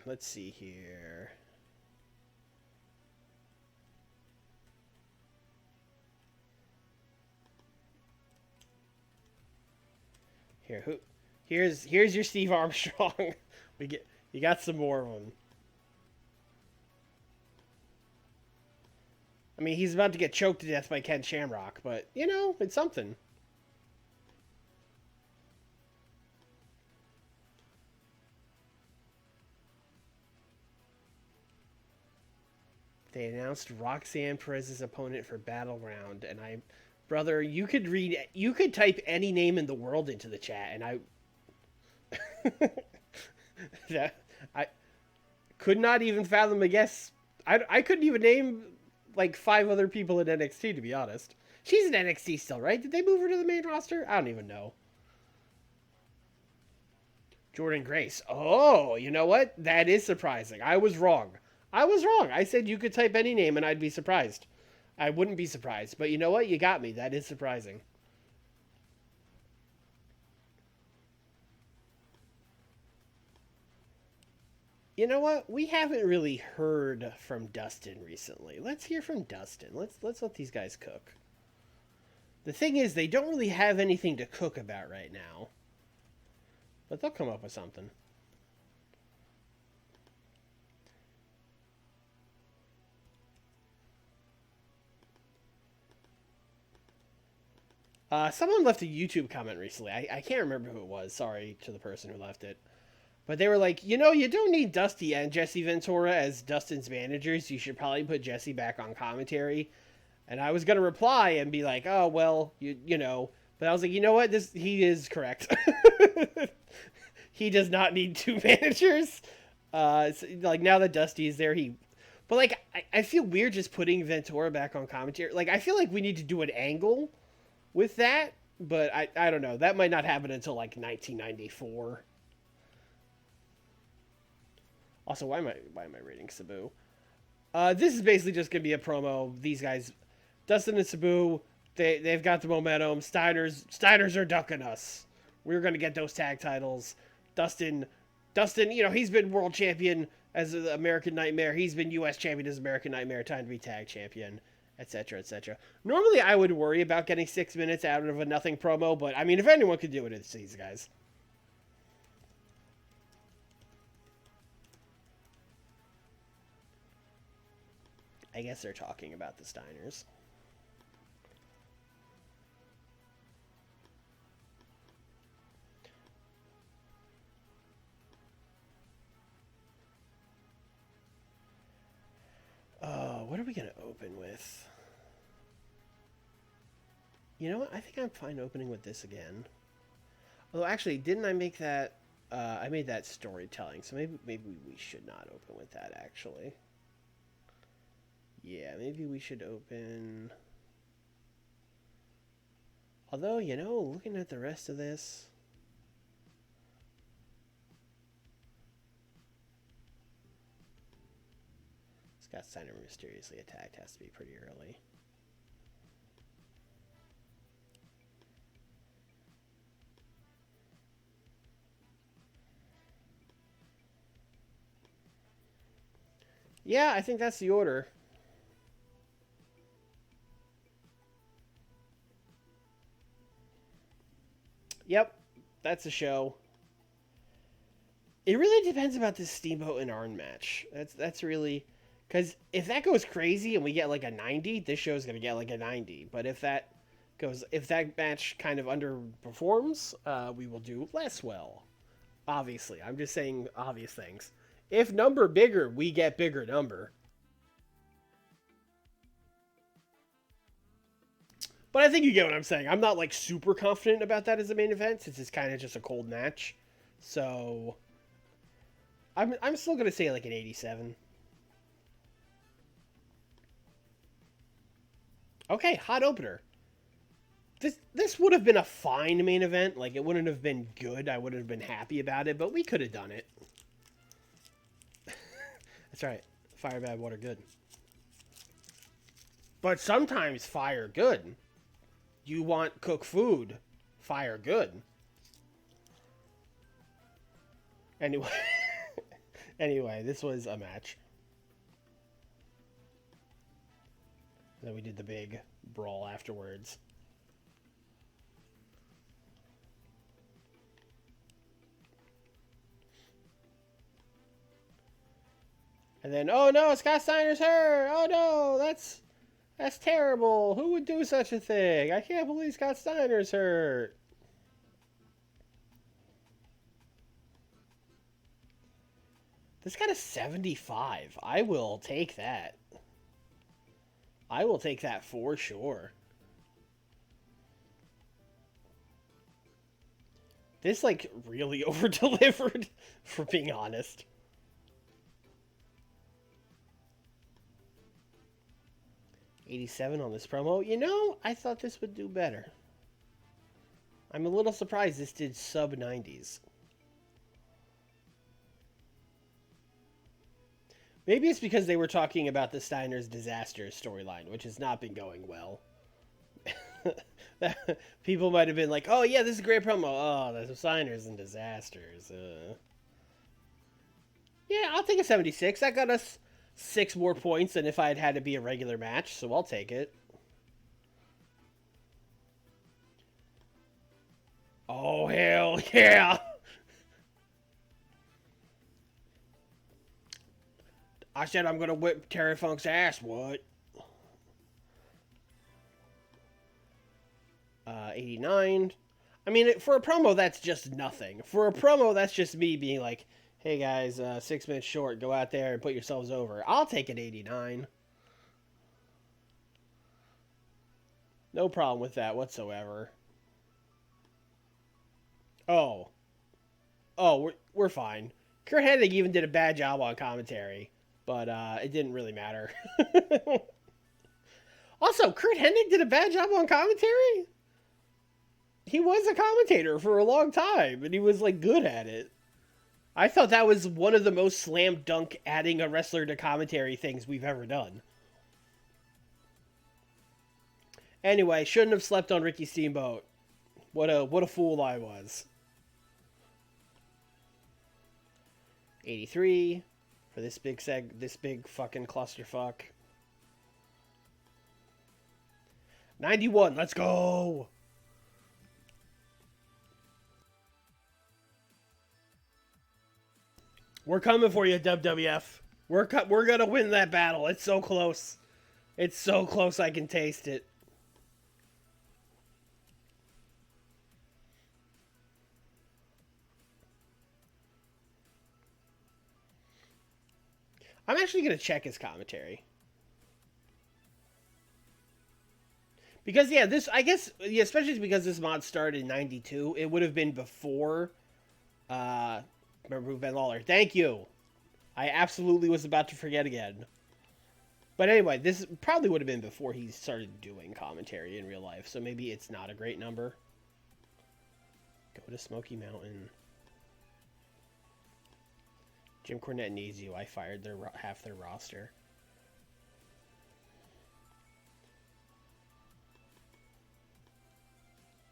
Let's see here. Here's your Steve Armstrong. You got some more of them. I mean, he's about to get choked to death by Ken Shamrock, but you know, it's something. They announced Roxanne Perez's opponent for Battleground, and brother, you could type any name in the world into the chat, and that I could not even fathom a guess. I couldn't even name like 5 other people in NXT, to be honest. She's in NXT still, right? Did they move her to the main roster? I don't even know. Jordan Grace. Oh, you know what? That is surprising. I was wrong. I said you could type any name and I'd be surprised. I wouldn't be surprised. But you know what? You got me. That is surprising. You know what? We haven't really heard from Dustin recently. Let's hear from Dustin. Let's let these guys cook. The thing is, they don't really have anything to cook about right now. But they'll come up with something. Someone left a YouTube comment recently. I can't remember who it was. Sorry to the person who left it. But they were like, you know, you don't need Dusty and Jesse Ventura as Dustin's managers. You should probably put Jesse back on commentary. And I was going to reply and be like, oh, well, you know. But I was like, you know what? He is correct. He does not need 2 managers. Like, now that Dusty is there, But, like, I feel weird just putting Ventura back on commentary. Like, I feel like we need to do an angle with that. But I don't know. That might not happen until, like, 1994. Also, why am I rating Sabu? This is basically just gonna be a promo. These guys, Dustin and Sabu, they've got the momentum. Steiners are ducking us. We're gonna get those tag titles. Dustin, you know, he's been world champion as the American Nightmare. He's been U.S. champion as American Nightmare. Time to be tag champion, etc., etc. Normally, I would worry about getting 6 minutes out of a nothing promo, but I mean, if anyone could do it, it's these guys. I guess they're talking about the Steiners. What are we going to open with? You know what? I think I'm fine opening with this again. Although, actually, didn't I make that... I made that storytelling, so maybe we should not open with that, actually. Yeah, maybe we should open... Although, you know, looking at the rest of this... Scott Steiner mysteriously attacked has to be pretty early. Yeah, I think that's the order. Yep, that's a show. It really depends about this Steamboat and Arn match. That's really... Because if that goes crazy and we get like a 90, this show's going to get like a 90. But if that match kind of underperforms, we will do less well. Obviously. I'm just saying obvious things. If number bigger, we get bigger number. But I think you get what I'm saying. I'm not like super confident about that as a main event since it's kind of just a cold match. So I'm still gonna say like an 87. Okay, hot opener. This would have been a fine main event. Like it wouldn't have been good. I would have been happy about it, but we could have done it. That's right. Fire bad, water good. But sometimes fire good. You want cook food, fire good. Anyway, anyway, this was a match. Then we did the big brawl afterwards. And then, oh no, Scott Steiner's hurt. Oh no, that's terrible. Who would do such a thing? I can't believe Scott Steiner's hurt. This got a 75. I will take that. I will take that for sure. This, like, really over-delivered, for being honest. $87 on this promo. You know, I thought this would do better. I'm a little surprised this did sub-90s. Maybe it's because they were talking about the Steiner's disaster storyline, which has not been going well. People might have been like, oh yeah, this is a great promo. Oh, the Steiners and disasters. Yeah, I'll take a 76. That got us 6 more points than if I had had to be a regular match, so I'll take it. Oh, hell yeah! I said I'm gonna whip Terry Funk's ass, what? 89. I mean, for a promo, that's just nothing. For a promo, that's just me being like, hey guys, 6 minutes short, go out there and put yourselves over. I'll take an 89. No problem with that whatsoever. Oh, we're fine. Kurt Hennig even did a bad job on commentary, but it didn't really matter. Also, Kurt Hennig did a bad job on commentary? He was a commentator for a long time, and he was, like, good at it. I thought that was one of the most slam dunk adding a wrestler to commentary things we've ever done. Anyway, shouldn't have slept on Ricky Steamboat. What a fool I was. 83 for this big fucking clusterfuck. 91, let's go. We're coming for you, WWF. We're gonna win that battle. It's so close. It's so close I can taste it. I'm actually going to check his commentary. Because, yeah, this, I guess, yeah, especially because this mod started in 92, it would have been before, remember Ben Lawler. Thank you. I absolutely was about to forget again. But anyway, this probably would have been before he started doing commentary in real life, so maybe it's not a great number. Go to Smoky Mountain. Jim Cornette needs you. I fired half their roster.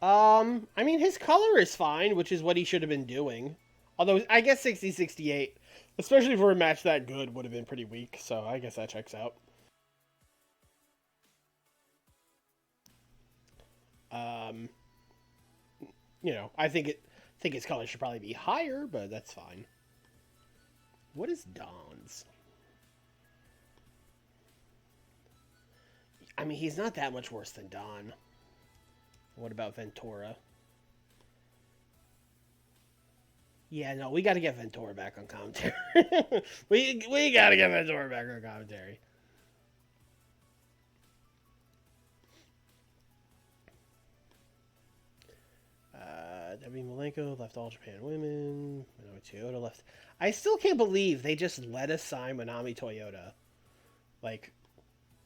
I mean, his color is fine, which is what he should have been doing. Although, I guess 60-68, especially for a match that good, would have been pretty weak, so I guess that checks out. You know, I think his color should probably be higher, but that's fine. What is Don's? I mean, he's not that much worse than Don. What about Ventura? Yeah, no, we got to get Ventura back on commentary. we got to get Ventura back on commentary. Debbie Malenko left All Japan Women. Manami Toyota left. I still can't believe they just let us sign Manami Toyota. Like,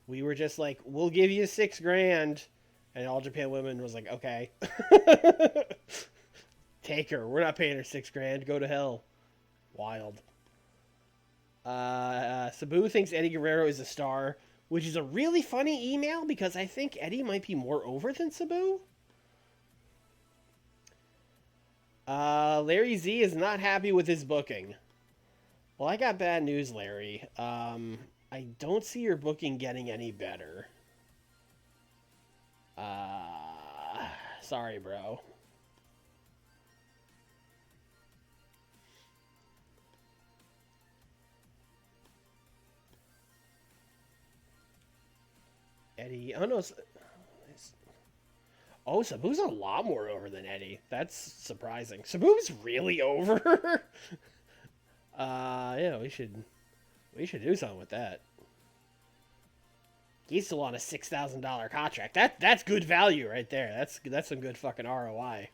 we were just like, we'll give you $6,000, and All Japan Women was like, okay, take her. We're not paying her $6,000. Go to hell. Wild. Sabu thinks Eddie Guerrero is a star, which is a really funny email because I think Eddie might be more over than Sabu. Larry Z is not happy with his booking. Well, I got bad news, Larry. I don't see your booking getting any better. Sorry, bro. Eddie, oh no, oh, Sabu's a lot more over than Eddie. That's surprising. Sabu's really over. Yeah, we should do something with that. He's still on a $6,000 contract. That's good value right there. That's some good fucking ROI.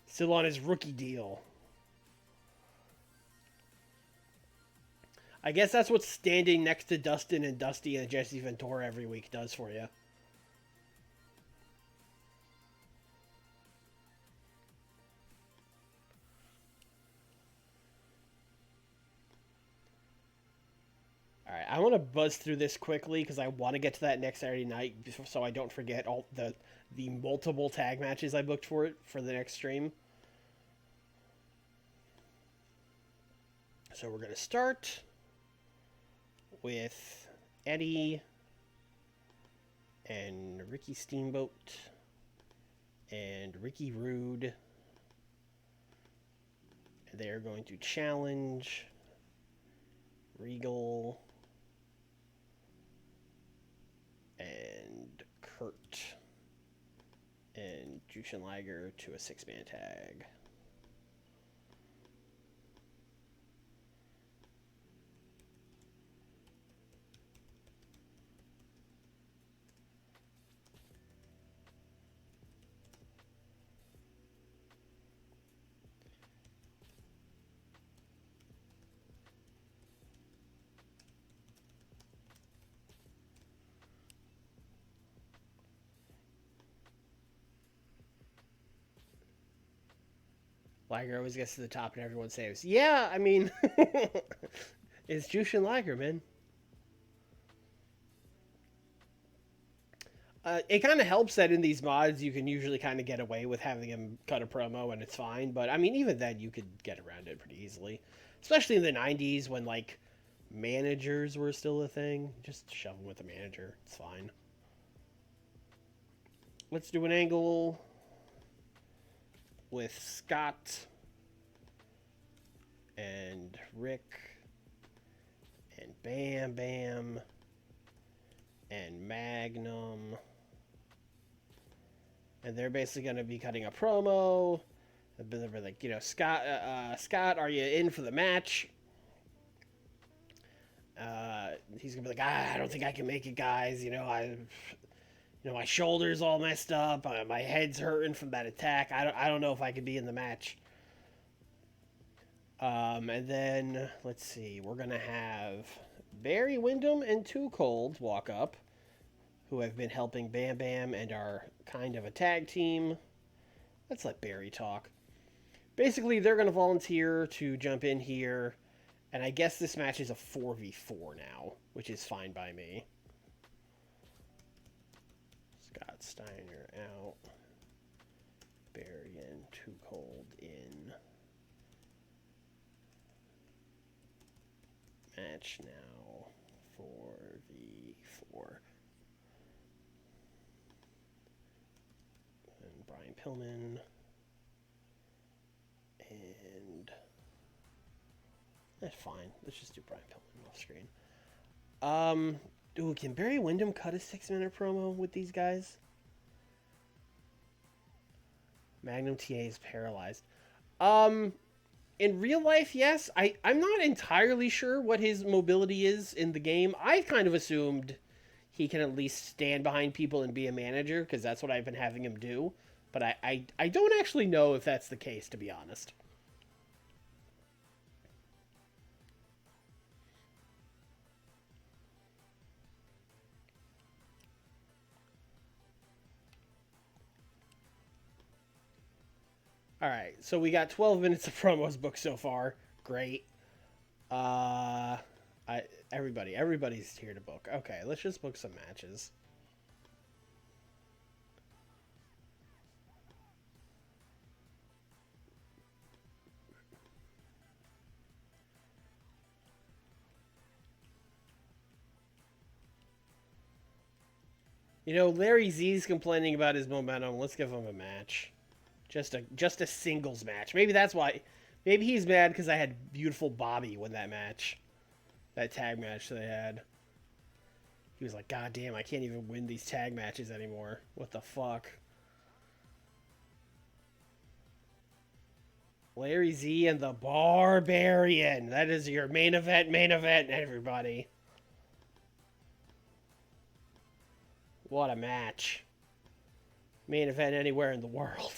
Still on his rookie deal. I guess that's what standing next to Dustin and Dusty and Jesse Ventura every week does for you. Alright, I want to buzz through this quickly because I want to get to that next Saturday night so I don't forget all the multiple tag matches I booked for it for the next stream. So we're going to start with Eddie and Ricky Steamboat and Ricky Rude. They're going to challenge Regal and Kurt and Jushin Liger to a 6-man tag. Liger always gets to the top and everyone saves. Yeah, I mean, it's Jushin Liger, man. It kind of helps that in these mods you can usually kind of get away with having him cut a promo and it's fine. But I mean, even then you could get around it pretty easily, especially in the '90s when like managers were still a thing. Just shove him with a manager; it's fine. Let's do an angle with Scott and Rick and Bam Bam and Magnum. And they're basically going to be cutting a promo. They're like, you know, Scott, are you in for the match? He's going to be like, I don't think I can make it, guys. My shoulder's all messed up. My head's hurting from that attack. I don't know if I could be in the match. And then, let's see. We're going to have Barry Windham and Too Cold walk up, who have been helping Bam Bam and are kind of a tag team. Let's let Barry talk. Basically, they're going to volunteer to jump in here, and I guess this match is a 4v4 now, which is fine by me. Scott Steiner out. Barry and Too Cold in. Match now. 4v4. And Brian Pillman. And that's fine. Let's just do Brian Pillman off screen. Ooh, can Barry Windham cut a 6-minute promo with these guys? Magnum TA is paralyzed. In real life, yes. I'm not entirely sure what his mobility is in the game. I kind of assumed he can at least stand behind people and be a manager, because that's what I've been having him do. But I don't actually know if that's the case, to be honest. All right, so we got 12 minutes of promos booked so far. Great. Uh, everybody's here to book. Okay, let's just book some matches. You know, Larry Z's complaining about his momentum. Let's give him a match. Just a singles match. Maybe that's why. Maybe he's mad because I had beautiful Bobby win that match, that tag match they had. He was like, "God damn, I can't even win these tag matches anymore. What the fuck?" Larry Z and the Barbarian. That is your main event, everybody. What a match. Main event anywhere in the world.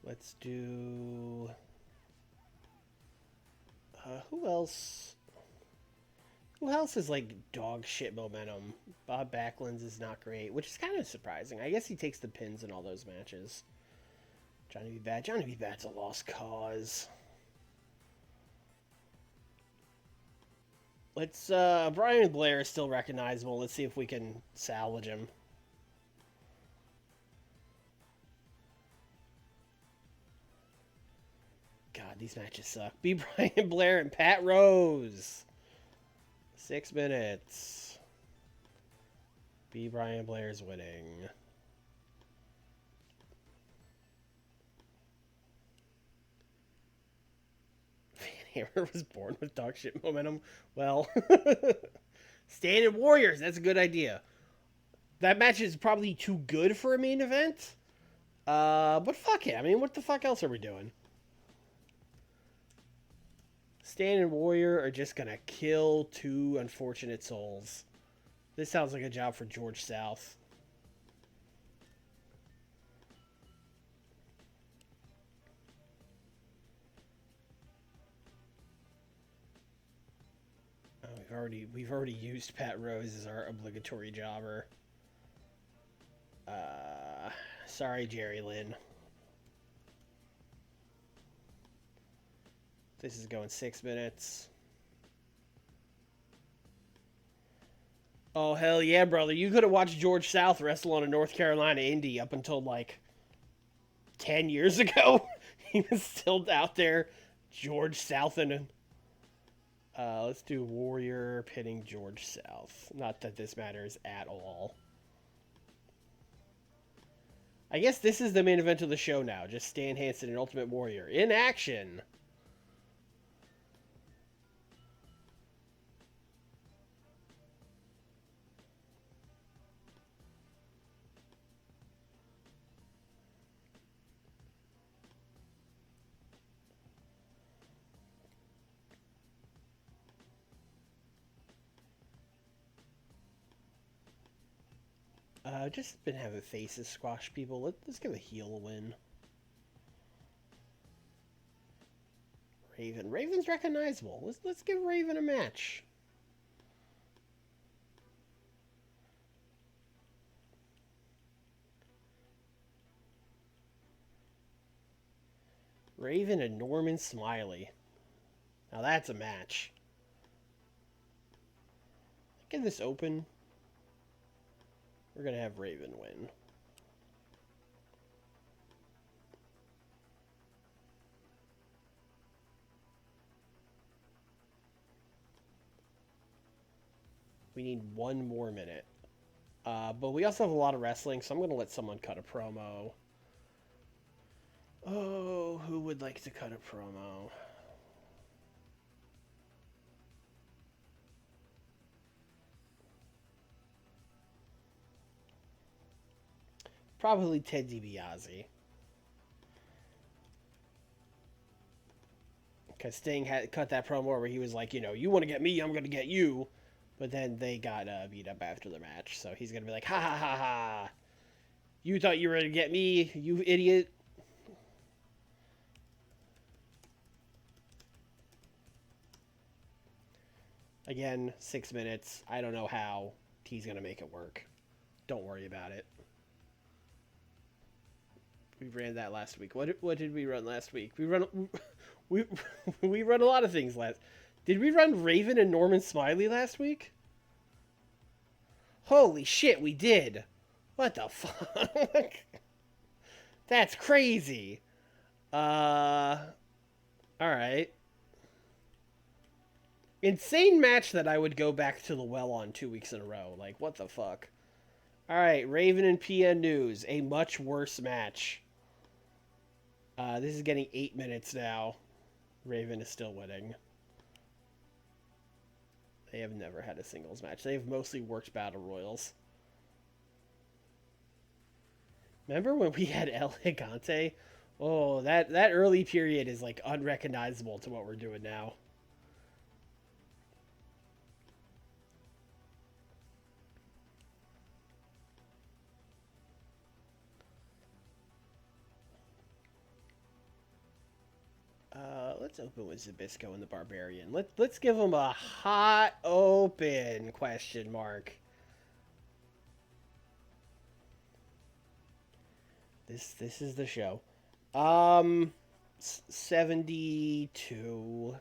Let's do... who else? Who else is like dog shit momentum? Bob Backlund's is not great, which is kind of surprising. I guess he takes the pins in all those matches. Johnny B. Bad. Johnny B. Bad's a lost cause. Let's, Brian Blair is still recognizable. Let's see if we can salvage him. God, these matches suck. B. Brian Blair and Pat Rose. 6 minutes. B. Brian Blair's winning. Van Hammer was born with dog shit momentum. Well, Standing Warriors. That's a good idea. That match is probably too good for a main event. But fuck it. I mean, what the fuck else are we doing? Stan and Warrior are just gonna kill two unfortunate souls. This sounds like a job for George South. Oh, we've already used Pat Rose as our obligatory jobber. Sorry, Jerry Lynn. This is going 6 minutes. Oh, hell yeah, brother. You could have watched George South wrestle on a North Carolina indie up until, like, 10 years ago. He was still out there. George South and... let's do Warrior pitting George South. Not that this matters at all. I guess this is the main event of the show now. Just Stan Hansen and Ultimate Warrior in action. Just been having faces squash people. Let's give a heel a win. Raven. Raven's recognizable. Let's give Raven a match. Raven and Norman Smiley. Now that's a match. Get this open. We're going to have Raven win. We need one more minute. But we also have a lot of wrestling, so I'm going to let someone cut a promo. Oh, who would like to cut a promo? Probably Ted DiBiase. Because Sting had cut that promo where he was like, you know, you want to get me, I'm going to get you. But then they got beat up after the match. So he's going to be like, ha ha ha ha. You thought you were going to get me, you idiot. Again, 6 minutes. I don't know how he's going to make it work. Don't worry about it. We ran that last week. What did we run last week? We run a lot of things last. Did we run Raven and Norman Smiley last week? Holy shit, we did. What the fuck? That's crazy. All right. Insane match that I would go back to the well on 2 weeks in a row. Like, what the fuck? All right, Raven and PN News. A much worse match. This is getting 8 minutes now. Raven is still winning. They have never had a singles match. They've mostly worked battle royals. Remember when we had El Gigante? Oh, that early period is like unrecognizable to what we're doing now. Let's open with Zbyszko and the Barbarian. Let's give him a hot open question mark. This is the show. 72.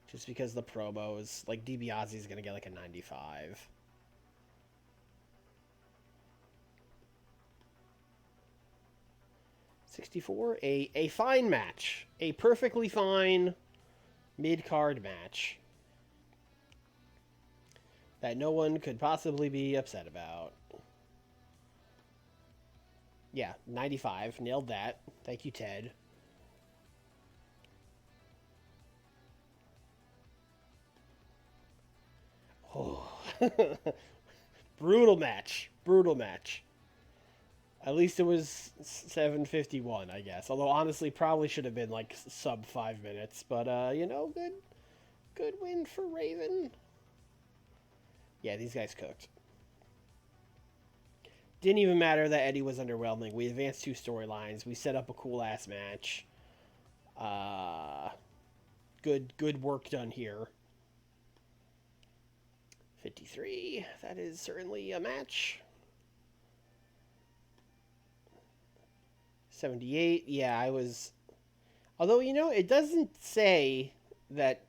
Just because the promos, like DiBiase's gonna get like a 95. $64, a fine match. A perfectly fine mid-card match. That no one could possibly be upset about. Yeah, 95. Nailed that. Thank you, Ted. Oh. Brutal match. Brutal match. At least it was 7:51, I guess. Although, honestly, probably should have been, like, sub 5 minutes. But, you know, good win for Raven. Yeah, these guys cooked. Didn't even matter that Eddie was underwhelming. We advanced 2 storylines. We set up a cool-ass match. Good work done here. 53. That is certainly a match. 78. Yeah, I was... Although, you know, it doesn't say that...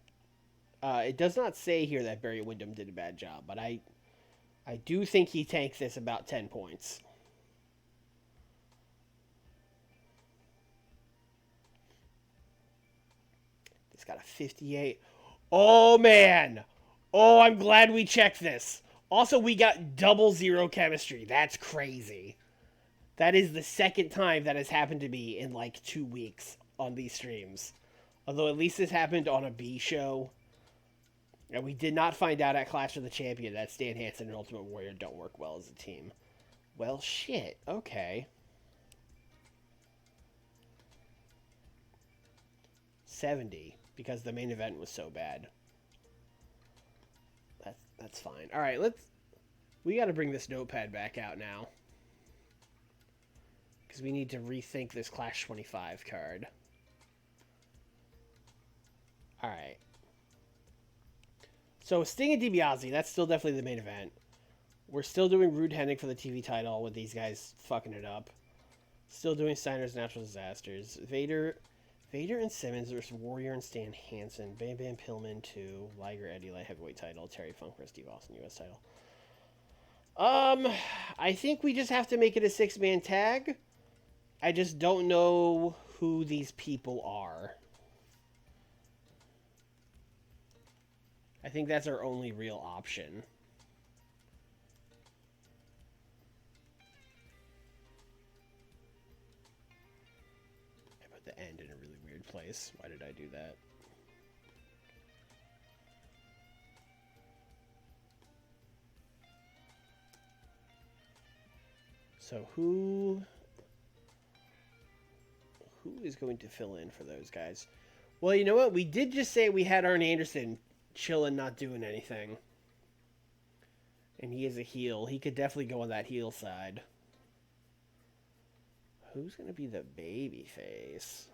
it does not say here that Barry Windham did a bad job, but I do think he tanked this about 10 points. This got a 58. Oh, man! Oh, I'm glad we checked this. Also, we got 00 chemistry. That's crazy. That is the second time that has happened to me in like 2 weeks on these streams. Although at least this happened on a B show. And we did not find out at Clash of the Champion that Stan Hansen and Ultimate Warrior don't work well as a team. Well, shit. Okay. 70. Because the main event was so bad. That's fine. Alright, we gotta bring this notepad back out now. Because we need to rethink this Clash 25 card. Alright. So, Sting and DiBiase, that's still definitely the main event. We're still doing Rude Hennig for the TV title with these guys fucking it up. Still doing Steiner's Natural Disasters. Vader and Simmons versus Warrior and Stan Hansen. Bam Bam Pillman 2. Liger Eddie Light Heavyweight title. Terry Funk versus Steve Austin US title. I think we just have to make it a 6-man tag. I just don't know who these people are. I think that's our only real option. I put the end in a really weird place. Why did I do that? So who is going to fill in for those guys? Well, you know what? We did just say we had Arn Anderson chilling, not doing anything. And he is a heel. He could definitely go on that heel side. Who's going to be the baby face?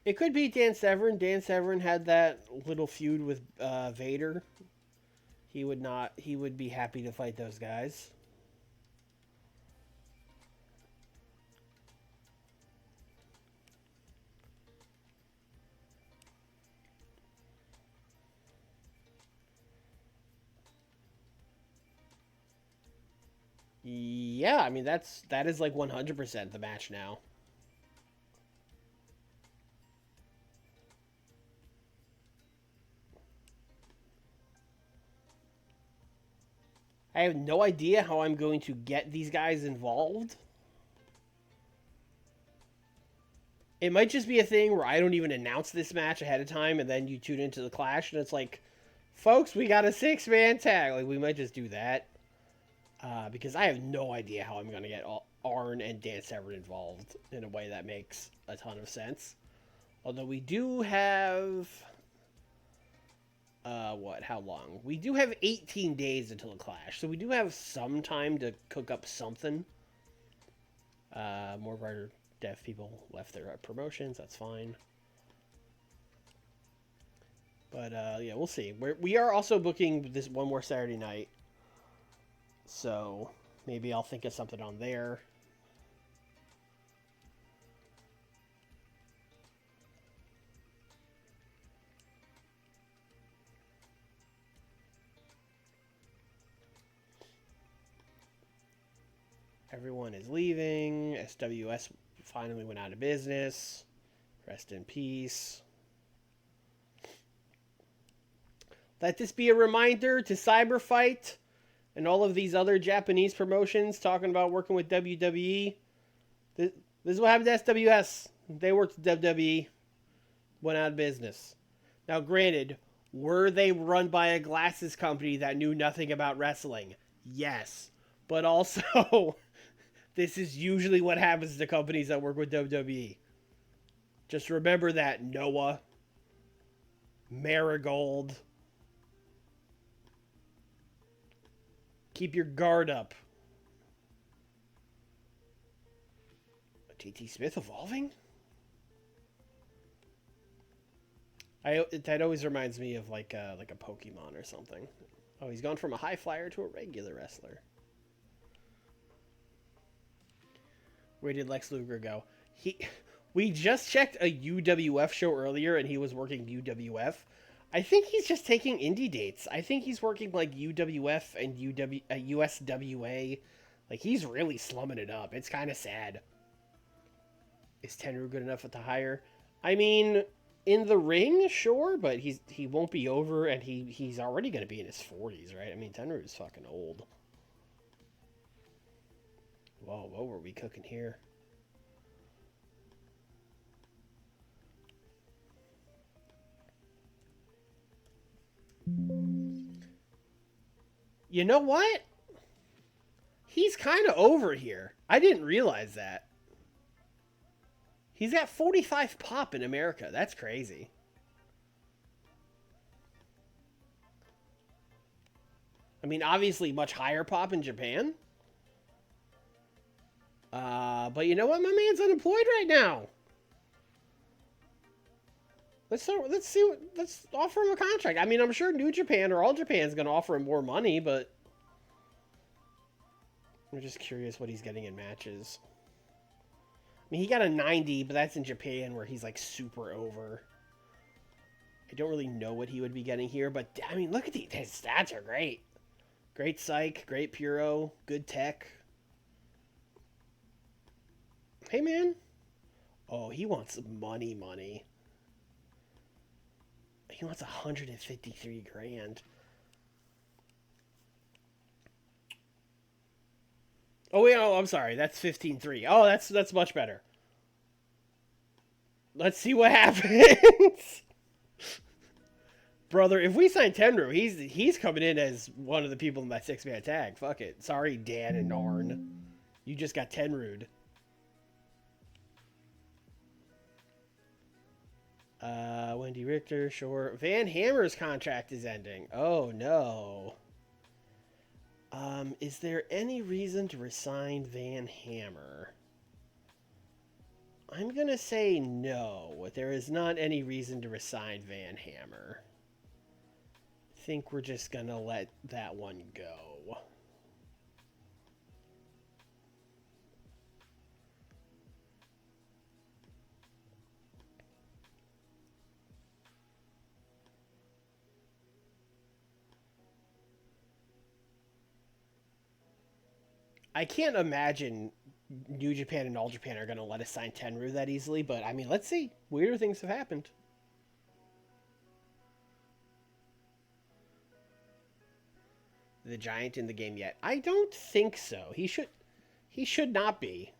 It could be Dan Severn. Dan Severn had that little feud with Vader. He would be happy to fight those guys. Yeah, I mean that is like 100% the match now. I have no idea how I'm going to get these guys involved. It might just be a thing where I don't even announce this match ahead of time and then you tune into the Clash and it's like, folks, we got a 6-man tag. Like, we might just do that. Because I have no idea how I'm going to get Arn and Dan Severn involved in a way that makes a ton of sense. Although we do have... how long? We do have 18 days until the Clash, so we do have some time to cook up something. More of our deaf people left their promotions, that's fine. But, yeah, we'll see. We are also booking this one more Saturday night, so maybe I'll think of something on there. Everyone is leaving. SWS finally went out of business. Rest in peace. Let this be a reminder to Cyberfight and all of these other Japanese promotions talking about working with WWE. This is what happened to SWS. They worked with WWE, went out of business. Now, granted, were they run by a glasses company that knew nothing about wrestling? Yes. But also, this is usually what happens to companies that work with WWE. Just remember that, Noah, Marigold. Keep your guard up. TT Smith evolving? That always reminds me of like a Pokemon or something. Oh, he's gone from a high flyer to a regular wrestler. Where did Lex Luger go? We just checked a UWF show earlier, and he was working UWF. I think he's just taking indie dates. I think he's working like UWF and USWA. Like, he's really slumming it up. It's kind of sad. Is Tenryu good enough at the hire? I mean, in the ring, sure, but he won't be over, and he's already going to be in his 40s, right? I mean, Tenryu's fucking old. Whoa, what were we cooking here? You know what? He's kind of over here. I didn't realize that. He's got 45 pop in America. That's crazy. I mean, obviously much higher pop in Japan. But you know what? My man's unemployed right now. Let's offer him a contract. I mean, I'm sure New Japan or All Japan's going to offer him more money, but I'm just curious what he's getting in matches. I mean, he got a 90, but that's in Japan where he's like super over. I don't really know what he would be getting here, but I mean, look at his stats are great. Great psych, great puro, good tech. Hey, man. Oh, he wants money. He wants 153 grand. Oh, wait, I'm sorry. That's 15.3. Oh, that's much better. Let's see what happens. Brother, if we sign Tenryu, he's coming in as one of the people in that 6-man tag. Fuck it. Sorry, Dan and Arn. You just got Tenryu'd. Wendy Richter, sure. Van Hammer's contract is ending. Oh, no. Is there any reason to resign Van Hammer? I'm going to say no. There is not any reason to resign Van Hammer. I think we're just going to let that one go. I can't imagine New Japan and All Japan are going to let us sign Tenryu that easily, but I mean, let's see. Weirder things have happened. The Giant in the game yet? I don't think so. He should not be.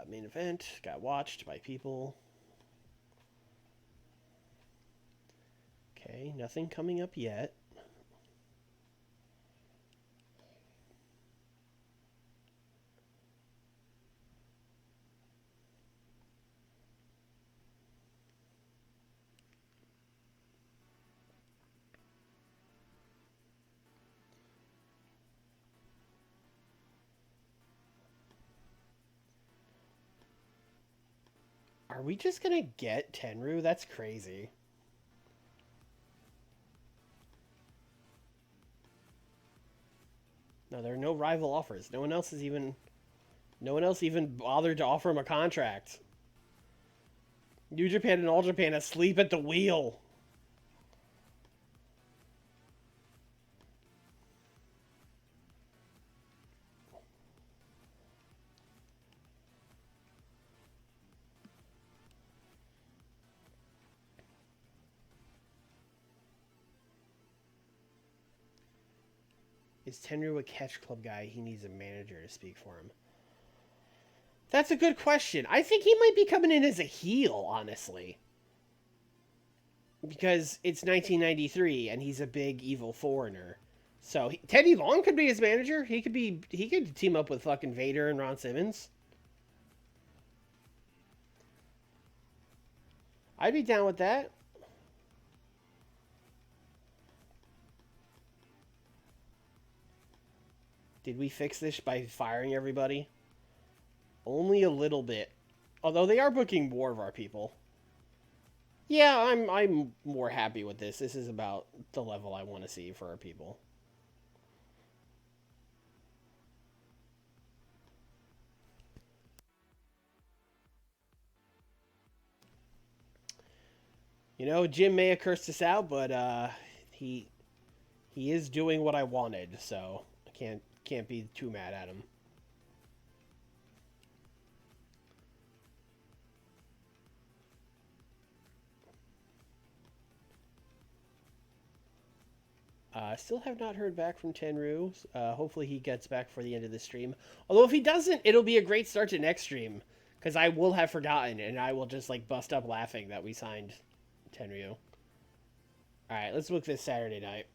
Main event got watched by people. Okay, nothing coming up yet. Are we just gonna get Tenryu? That's crazy. No, there are no rival offers. No one else even bothered to offer him a contract. New Japan and All Japan asleep at the wheel. Is Tenryu a Catch Club guy? He needs a manager to speak for him. That's a good question. I think he might be coming in as a heel, honestly. Because it's 1993 and he's a big evil foreigner. So Teddy Long could be his manager. He could team up with fucking Vader and Ron Simmons. I'd be down with that. Did we fix this by firing everybody? Only a little bit. Although they are booking more of our people. Yeah, I'm more happy with this. This is about the level I want to see for our people. You know, Jim may have cursed us out, but he is doing what I wanted, so I can't be too mad at him. Still have not heard back from Tenryu. Hopefully he gets back for the end of the stream. Although if he doesn't, it'll be a great start to next stream. Because I will have forgotten, and I will just like bust up laughing that we signed Tenryu. Alright, let's book this Saturday night.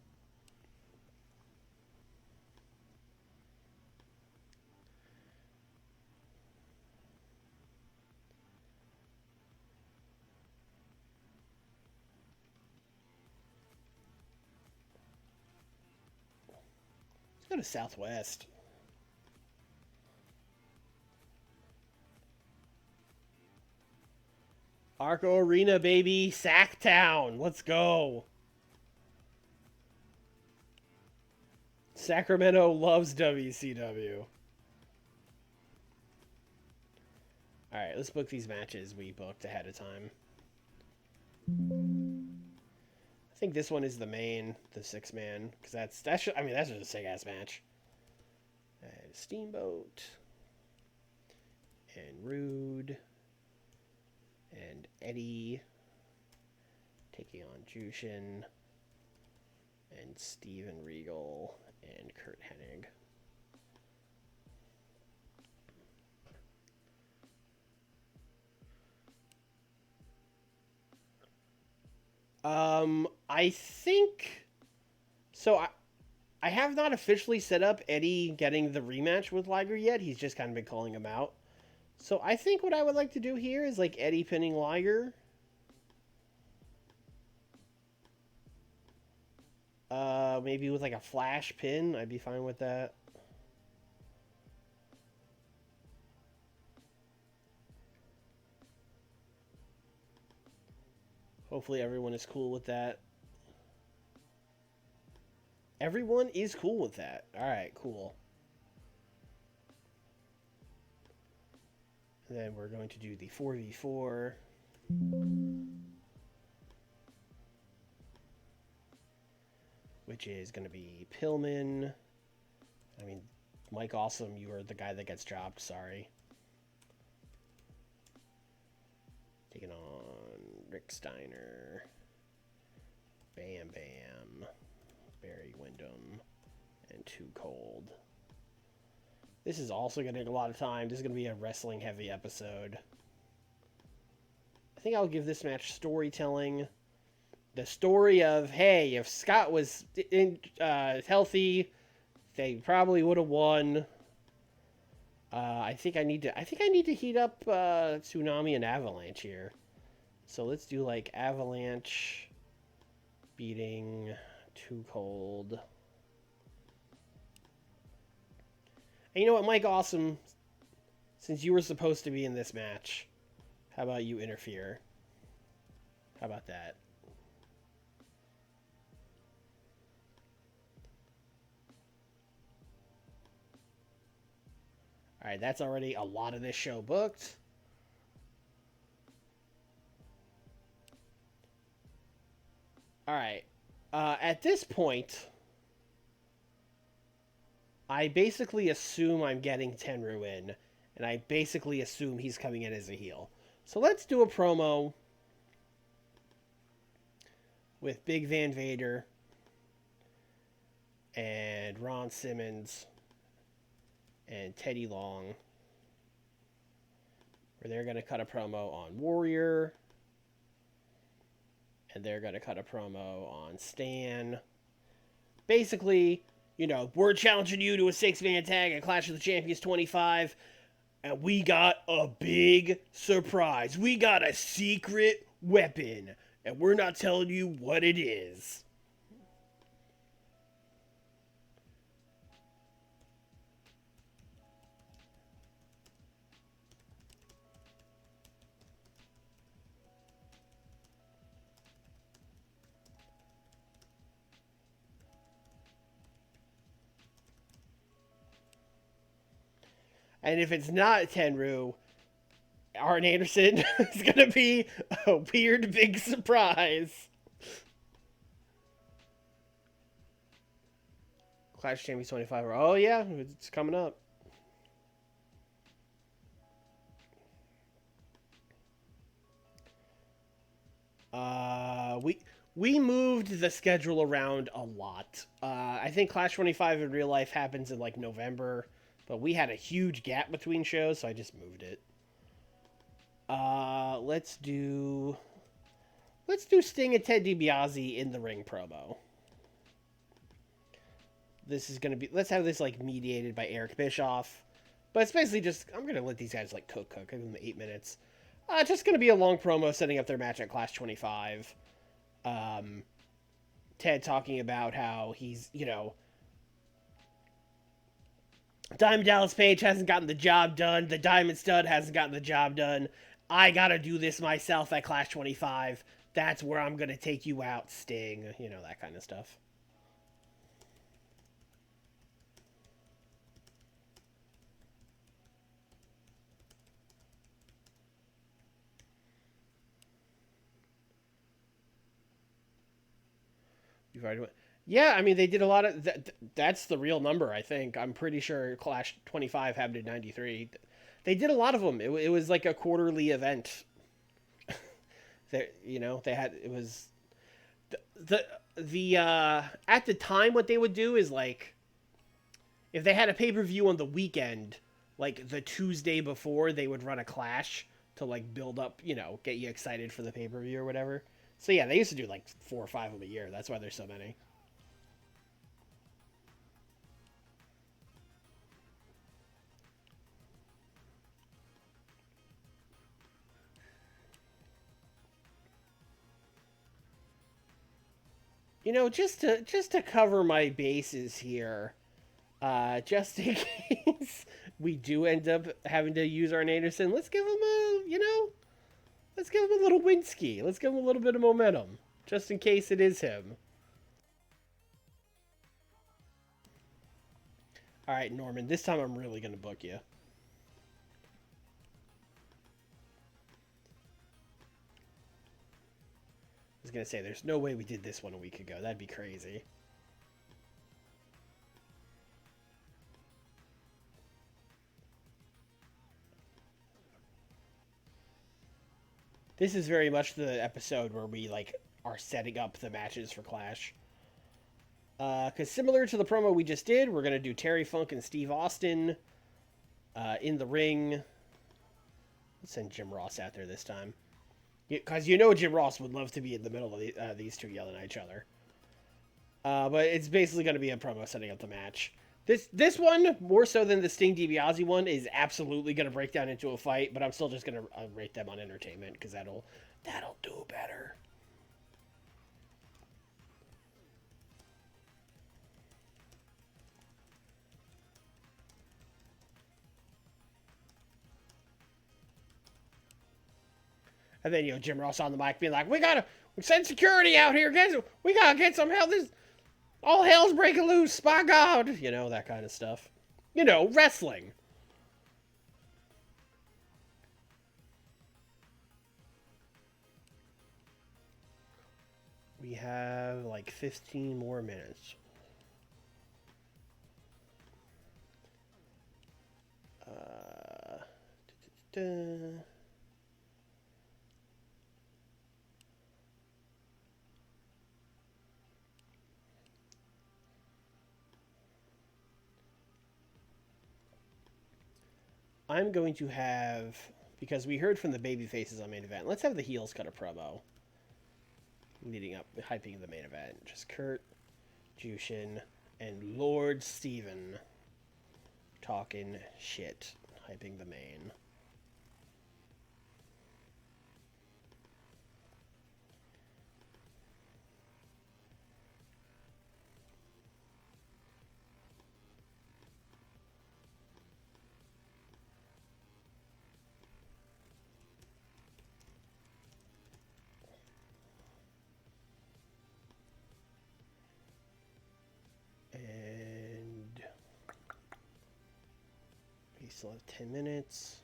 Let's go to Southwest. Arco Arena, baby. Sacktown. Let's go. Sacramento loves WCW. Alright, let's book these matches we booked ahead of time. I think this one is the main, the 6-man, because that's just a sick ass match. Steamboat and Rude and Eddie taking on Jushin and Steven Regal and Kurt Hennig. I think so. I have not officially set up Eddie getting the rematch with Liger yet. He's just kind of been calling him out. So I think what I would like to do here is like Eddie pinning Liger. Maybe with like a flash pin, I'd be fine with that. Hopefully everyone is cool with that. Everyone is cool with that. Alright, cool. And then we're going to do the 4v4. Which is going to be Pillman. I mean, Mike Awesome, you are the guy that gets dropped. Sorry. Taking on Rick Steiner. Bam Bam. Barry Windham. And Too Cold. This is also going to take a lot of time. This is going to be a wrestling-heavy episode. I think I'll give this match storytelling. The story of, hey, if Scott was healthy, they probably would have won. I think I need to heat up Tsunami and Avalanche here. So let's do like Avalanche beating Too Cold. And you know what, Mike Awesome, since you were supposed to be in this match, how about you interfere? How about that? Alright, that's already a lot of this show booked. Alright. At this point, I basically assume I'm getting Tenryu in, and I basically assume he's coming in as a heel. So let's do a promo with Big Van Vader and Ron Simmons and Teddy Long, where they're going to cut a promo on Warrior, and they're going to cut a promo on Stan. Basically, you know, we're challenging you to a 6-man tag at Clash of the Champions 25, and we got a big surprise. We got a secret weapon, and we're not telling you what it is. And if it's not Tenryu, Arn Anderson is going to be a weird big surprise. Clash Champions 25. Oh, yeah, it's coming up. We moved the schedule around a lot. I think Clash 25 in real life happens in like November, but we had a huge gap between shows, so I just moved it. Let's do Sting and Ted DiBiase in the ring promo. This is gonna be, let's have this like mediated by Eric Bischoff, but it's basically just, I'm gonna let these guys like cook. Give them 8 minutes. Just gonna be a long promo setting up their match at Clash 25. Ted talking about how he's, you know, Diamond Dallas Page hasn't gotten the job done. The Diamond Stud hasn't gotten the job done. I gotta do this myself at Clash 25. That's where I'm gonna take you out, Sting. You know, that kind of stuff. You've already went. Yeah, I mean, they did a lot of... That's the real number, I think. I'm pretty sure Clash 25 happened in 93. They did a lot of them. It was like a quarterly event. You know, they had... It was... At the time, what they would do is, like... If they had a pay-per-view on the weekend, like, the Tuesday before, they would run a Clash to, like, build up, you know, get you excited for the pay-per-view or whatever. So yeah, they used to do like 4 or 5 of them a year. That's why there's so many. Just to cover my bases here, just in case we do end up having to use Arn Anderson, let's give him a little wind ski. Let's give him a little bit of momentum, just in case it is him. All right, Norman, this time I'm really gonna book you. I was gonna say, there's no way we did this one a week ago. That'd be crazy. This is very much the episode where we like are setting up the matches for Clash. Because similar to the promo we just did, we're gonna do Terry Funk and Steve Austin in the ring. Let's send Jim Ross out there this time, because Jim Ross would love to be in the middle of these two yelling at each other. But it's basically going to be a promo setting up the match. This one, more so than the Sting DiBiase one, is absolutely going to break down into a fight, but I'm still just going to rate them on entertainment, because that'll do better. And then, Jim Ross on the mic being like, we send security out here. We gotta get some help. All hell's breaking loose. By God. That kind of stuff. Wrestling. We have like 15 more minutes. I'm going to have, because we heard from the baby faces on main event, let's have the heels cut a promo leading up, hyping the main event. Just Kurt, Jushin, and Lord Steven talking shit, hyping the main. We still have 10 minutes.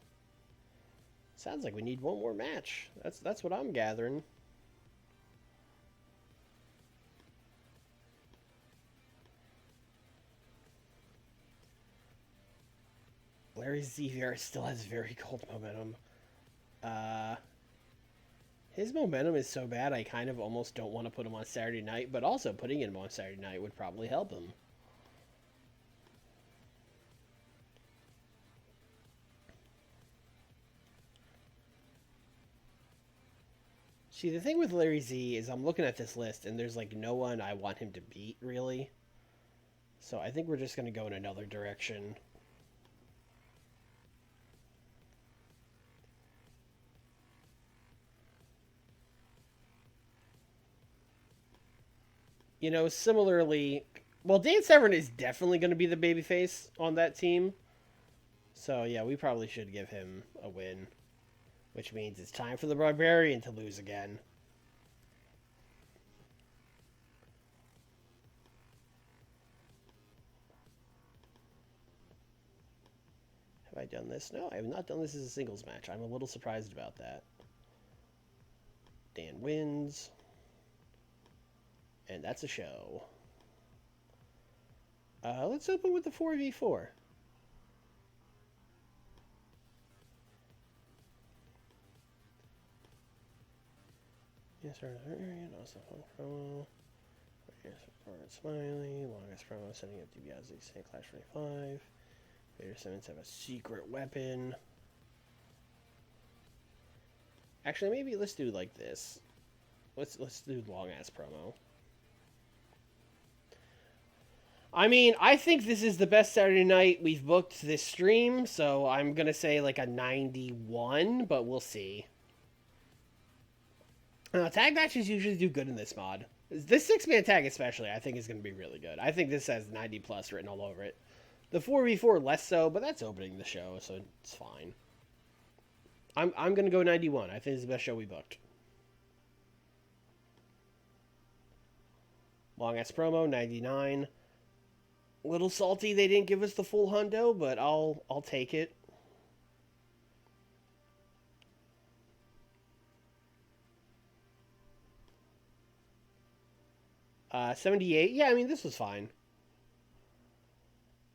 Sounds like we need one more match. That's what I'm gathering. Larry Xavier still has very cold momentum. His momentum is so bad I kind of almost don't want to put him on Saturday night, but also putting him on Saturday night would probably help him. See, the thing with Larry Z is I'm looking at this list and there's like no one I want him to beat, really. So I think we're just going to go in another direction. Similarly, well, Dan Severn is definitely going to be the babyface on that team. So yeah, we probably should give him a win. Which means it's time for the Barbarian to lose again. Have I done this? No, I have not done this as a singles match. I'm a little surprised about that. Dan wins. And that's a show. Let's open with the 4v4. Yes, sir. Also fun promo. Yes, Smiley. Longest promo setting up DiBiase St. Clash 25. Vader Simmons have a secret weapon. Actually, maybe let's do like this. Let's do long ass promo. I mean, I think this is the best Saturday night we've booked this stream, so I'm gonna say like a 91, but we'll see. Tag matches usually do good in this mod. This 6-man tag especially, I think, is gonna be really good. I think this has 90 plus written all over it. The 4v4 less so, but that's opening the show, so it's fine. I'm gonna go 91. I think it's the best show we booked. Long ass promo, 99. Little salty they didn't give us the full hundo, but I'll take it. $78. Yeah, I mean this was fine.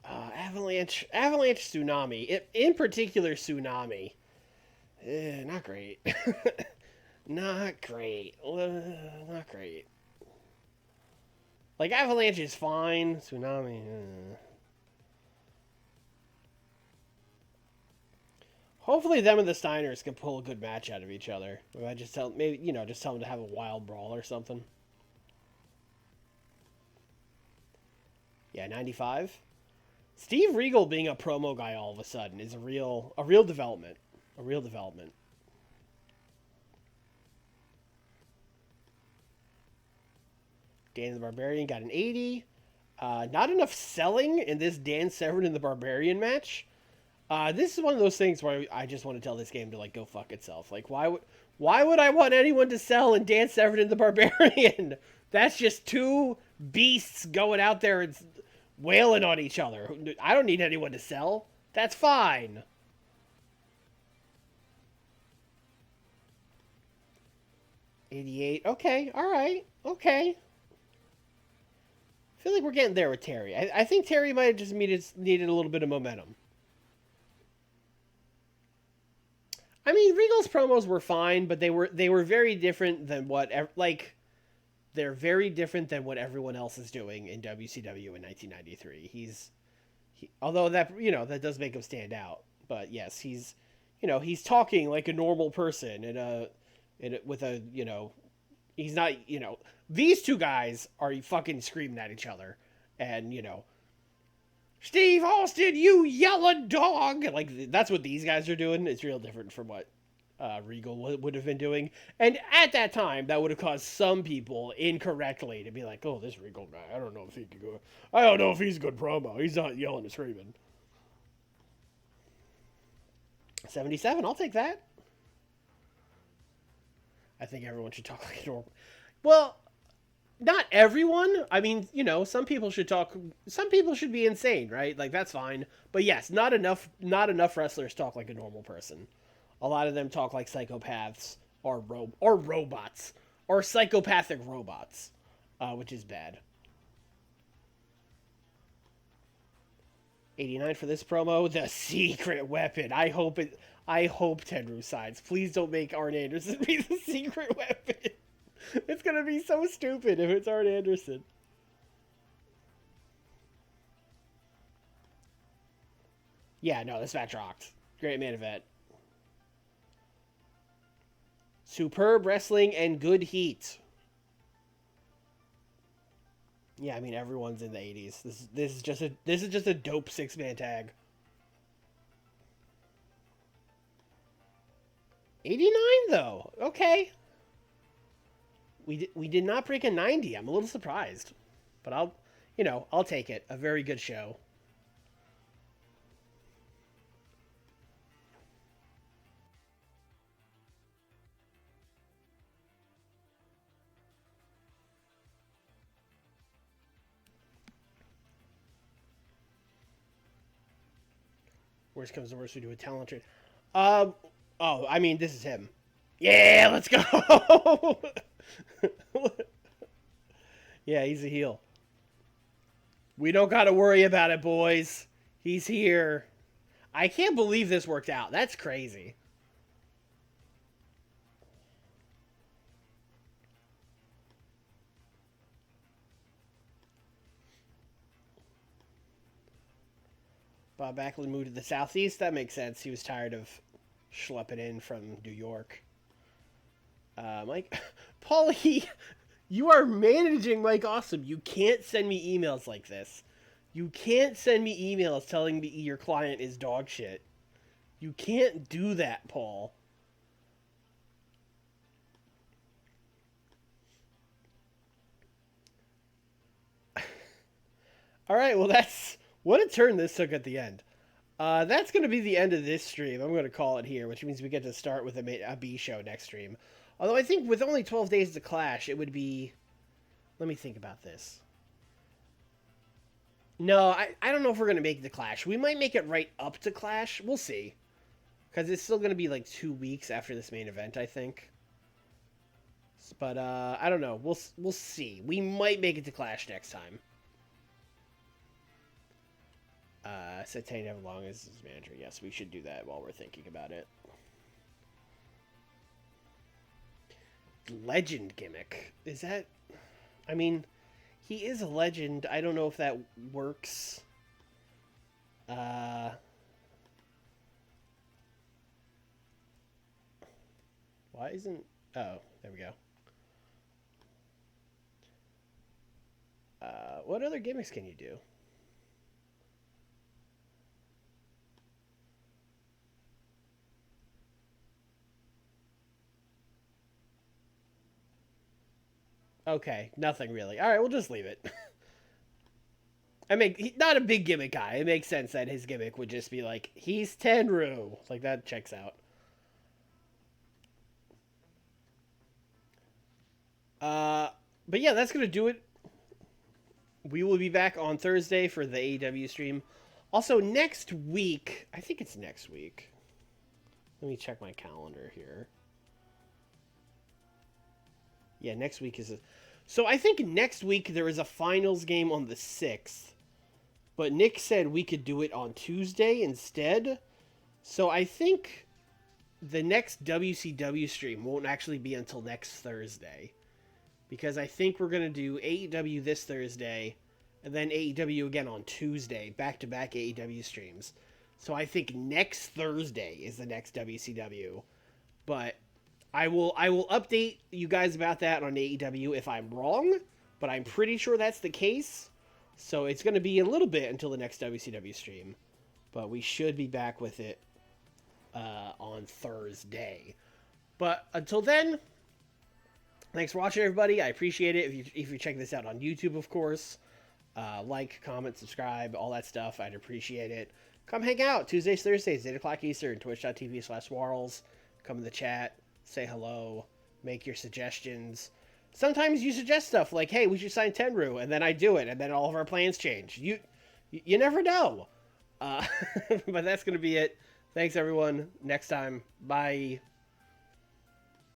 Avalanche Tsunami. In particular, Tsunami. Not great. Not great. Not great. Like, Avalanche is fine. Tsunami. Hopefully them and the Steiners can pull a good match out of each other. Or I just tell just tell them to have a wild brawl or something. Yeah, 95. Steve Regal being a promo guy all of a sudden is a real development. A real development. Dan the Barbarian got an 80. Not enough selling in this Dan Severn and the Barbarian match. This is one of those things where I just want to tell this game to like go fuck itself. Like why would I want anyone to sell in Dan Severn and the Barbarian? That's just two beasts going out there and wailing on each other. I don't need anyone to sell. That's fine. $88. Okay, all right, okay. I feel like we're getting there with Terry. I think Terry might have just needed a little bit of momentum. I mean, Regal's promos were fine, but they were very different than they're very different than what everyone else is doing in WCW in 1993. Although that does make him stand out. But yes, he's talking like a normal person he's not, these two guys are fucking screaming at each other and, Steve Austin, you yelling dog! Like, that's what these guys are doing. It's real different from what Regal would have been doing. And at that time, that would have caused some people incorrectly to be like, oh, this Regal guy, I don't know if he could go. I don't know if he's a good promo. He's not yelling and screaming. 77, I'll take that. I think everyone should talk like a normal. Well, not everyone. I mean, some people should talk. Some people should be insane, right? Like that's fine. But yes, not enough wrestlers talk like a normal person. A lot of them talk like psychopaths or robots or psychopathic robots, which is bad. 89 for this promo. The secret weapon. I hope Tenryu signs. Please don't make Arn Anderson be the secret weapon. It's gonna be so stupid if it's Arn Anderson. Yeah, no, this match rocked. Great main event. Superb wrestling and good heat. Yeah, I mean everyone's in the 80s. This is just a dope 6-man tag. 89 though. Okay. We did not break a 90. I'm a little surprised. But I'll take it. A very good show. Worst comes to worst, we do a talent trade. I mean, this is him. Yeah, let's go. Yeah, he's a heel. We don't got to worry about it, boys. He's here. I can't believe this worked out. That's crazy. Bob Backlund moved to the southeast. That makes sense. He was tired of schlepping in from New York. Mike, Paulie, you are managing Mike Awesome. You can't send me emails like this. You can't send me emails telling me your client is dog shit. You can't do that, Paul. All right, well, that's what a turn this took at the end. That's going to be the end of this stream. I'm going to call it here, which means we get to start with a B show next stream. Although I think with only 12 days to Clash, it would be... Let me think about this. No, I don't know if we're going to make the Clash. We might make it right up to Clash. We'll see. Because it's still going to be like 2 weeks after this main event, I think. But I don't know. We'll see. We might make it to Clash next time. Said Tane have long as his manager. Yes, we should do that while we're thinking about it. Legend gimmick. Is that... I mean, he is a legend. I don't know if that works. Why isn't... Oh, there we go. What other gimmicks can you do? Okay, nothing really. All right, we'll just leave it. I mean, he's not a big gimmick guy. It makes sense that his gimmick would just be like, he's Tenryu. Like, that checks out. But yeah, that's going to do it. We will be back on Thursday for the AEW stream. Also, next week, I think it's next week. Let me check my calendar here. Yeah, next week is... So I think next week there is a finals game on the 6th. But Nick said we could do it on Tuesday instead. So I think the next WCW stream won't actually be until next Thursday. Because I think we're going to do AEW this Thursday, and then AEW again on Tuesday, back-to-back AEW streams. So I think next Thursday is the next WCW. But I will update you guys about that on AEW if I'm wrong, but I'm pretty sure that's the case. So it's going to be a little bit until the next WCW stream, but we should be back with it on Thursday. But until then, thanks for watching, everybody. I appreciate it. If you check this out on YouTube, of course, like, comment, subscribe, all that stuff. I'd appreciate it. Come hang out Tuesdays, Thursdays, 8 o'clock Eastern, twitch.tv/Warles. Come in the chat, say hello, make your suggestions. Sometimes you suggest stuff like, hey, we should sign Tenryu, and then I do it, and then all of our plans change. You never know. But that's going to be it. Thanks, everyone. Next time. Bye.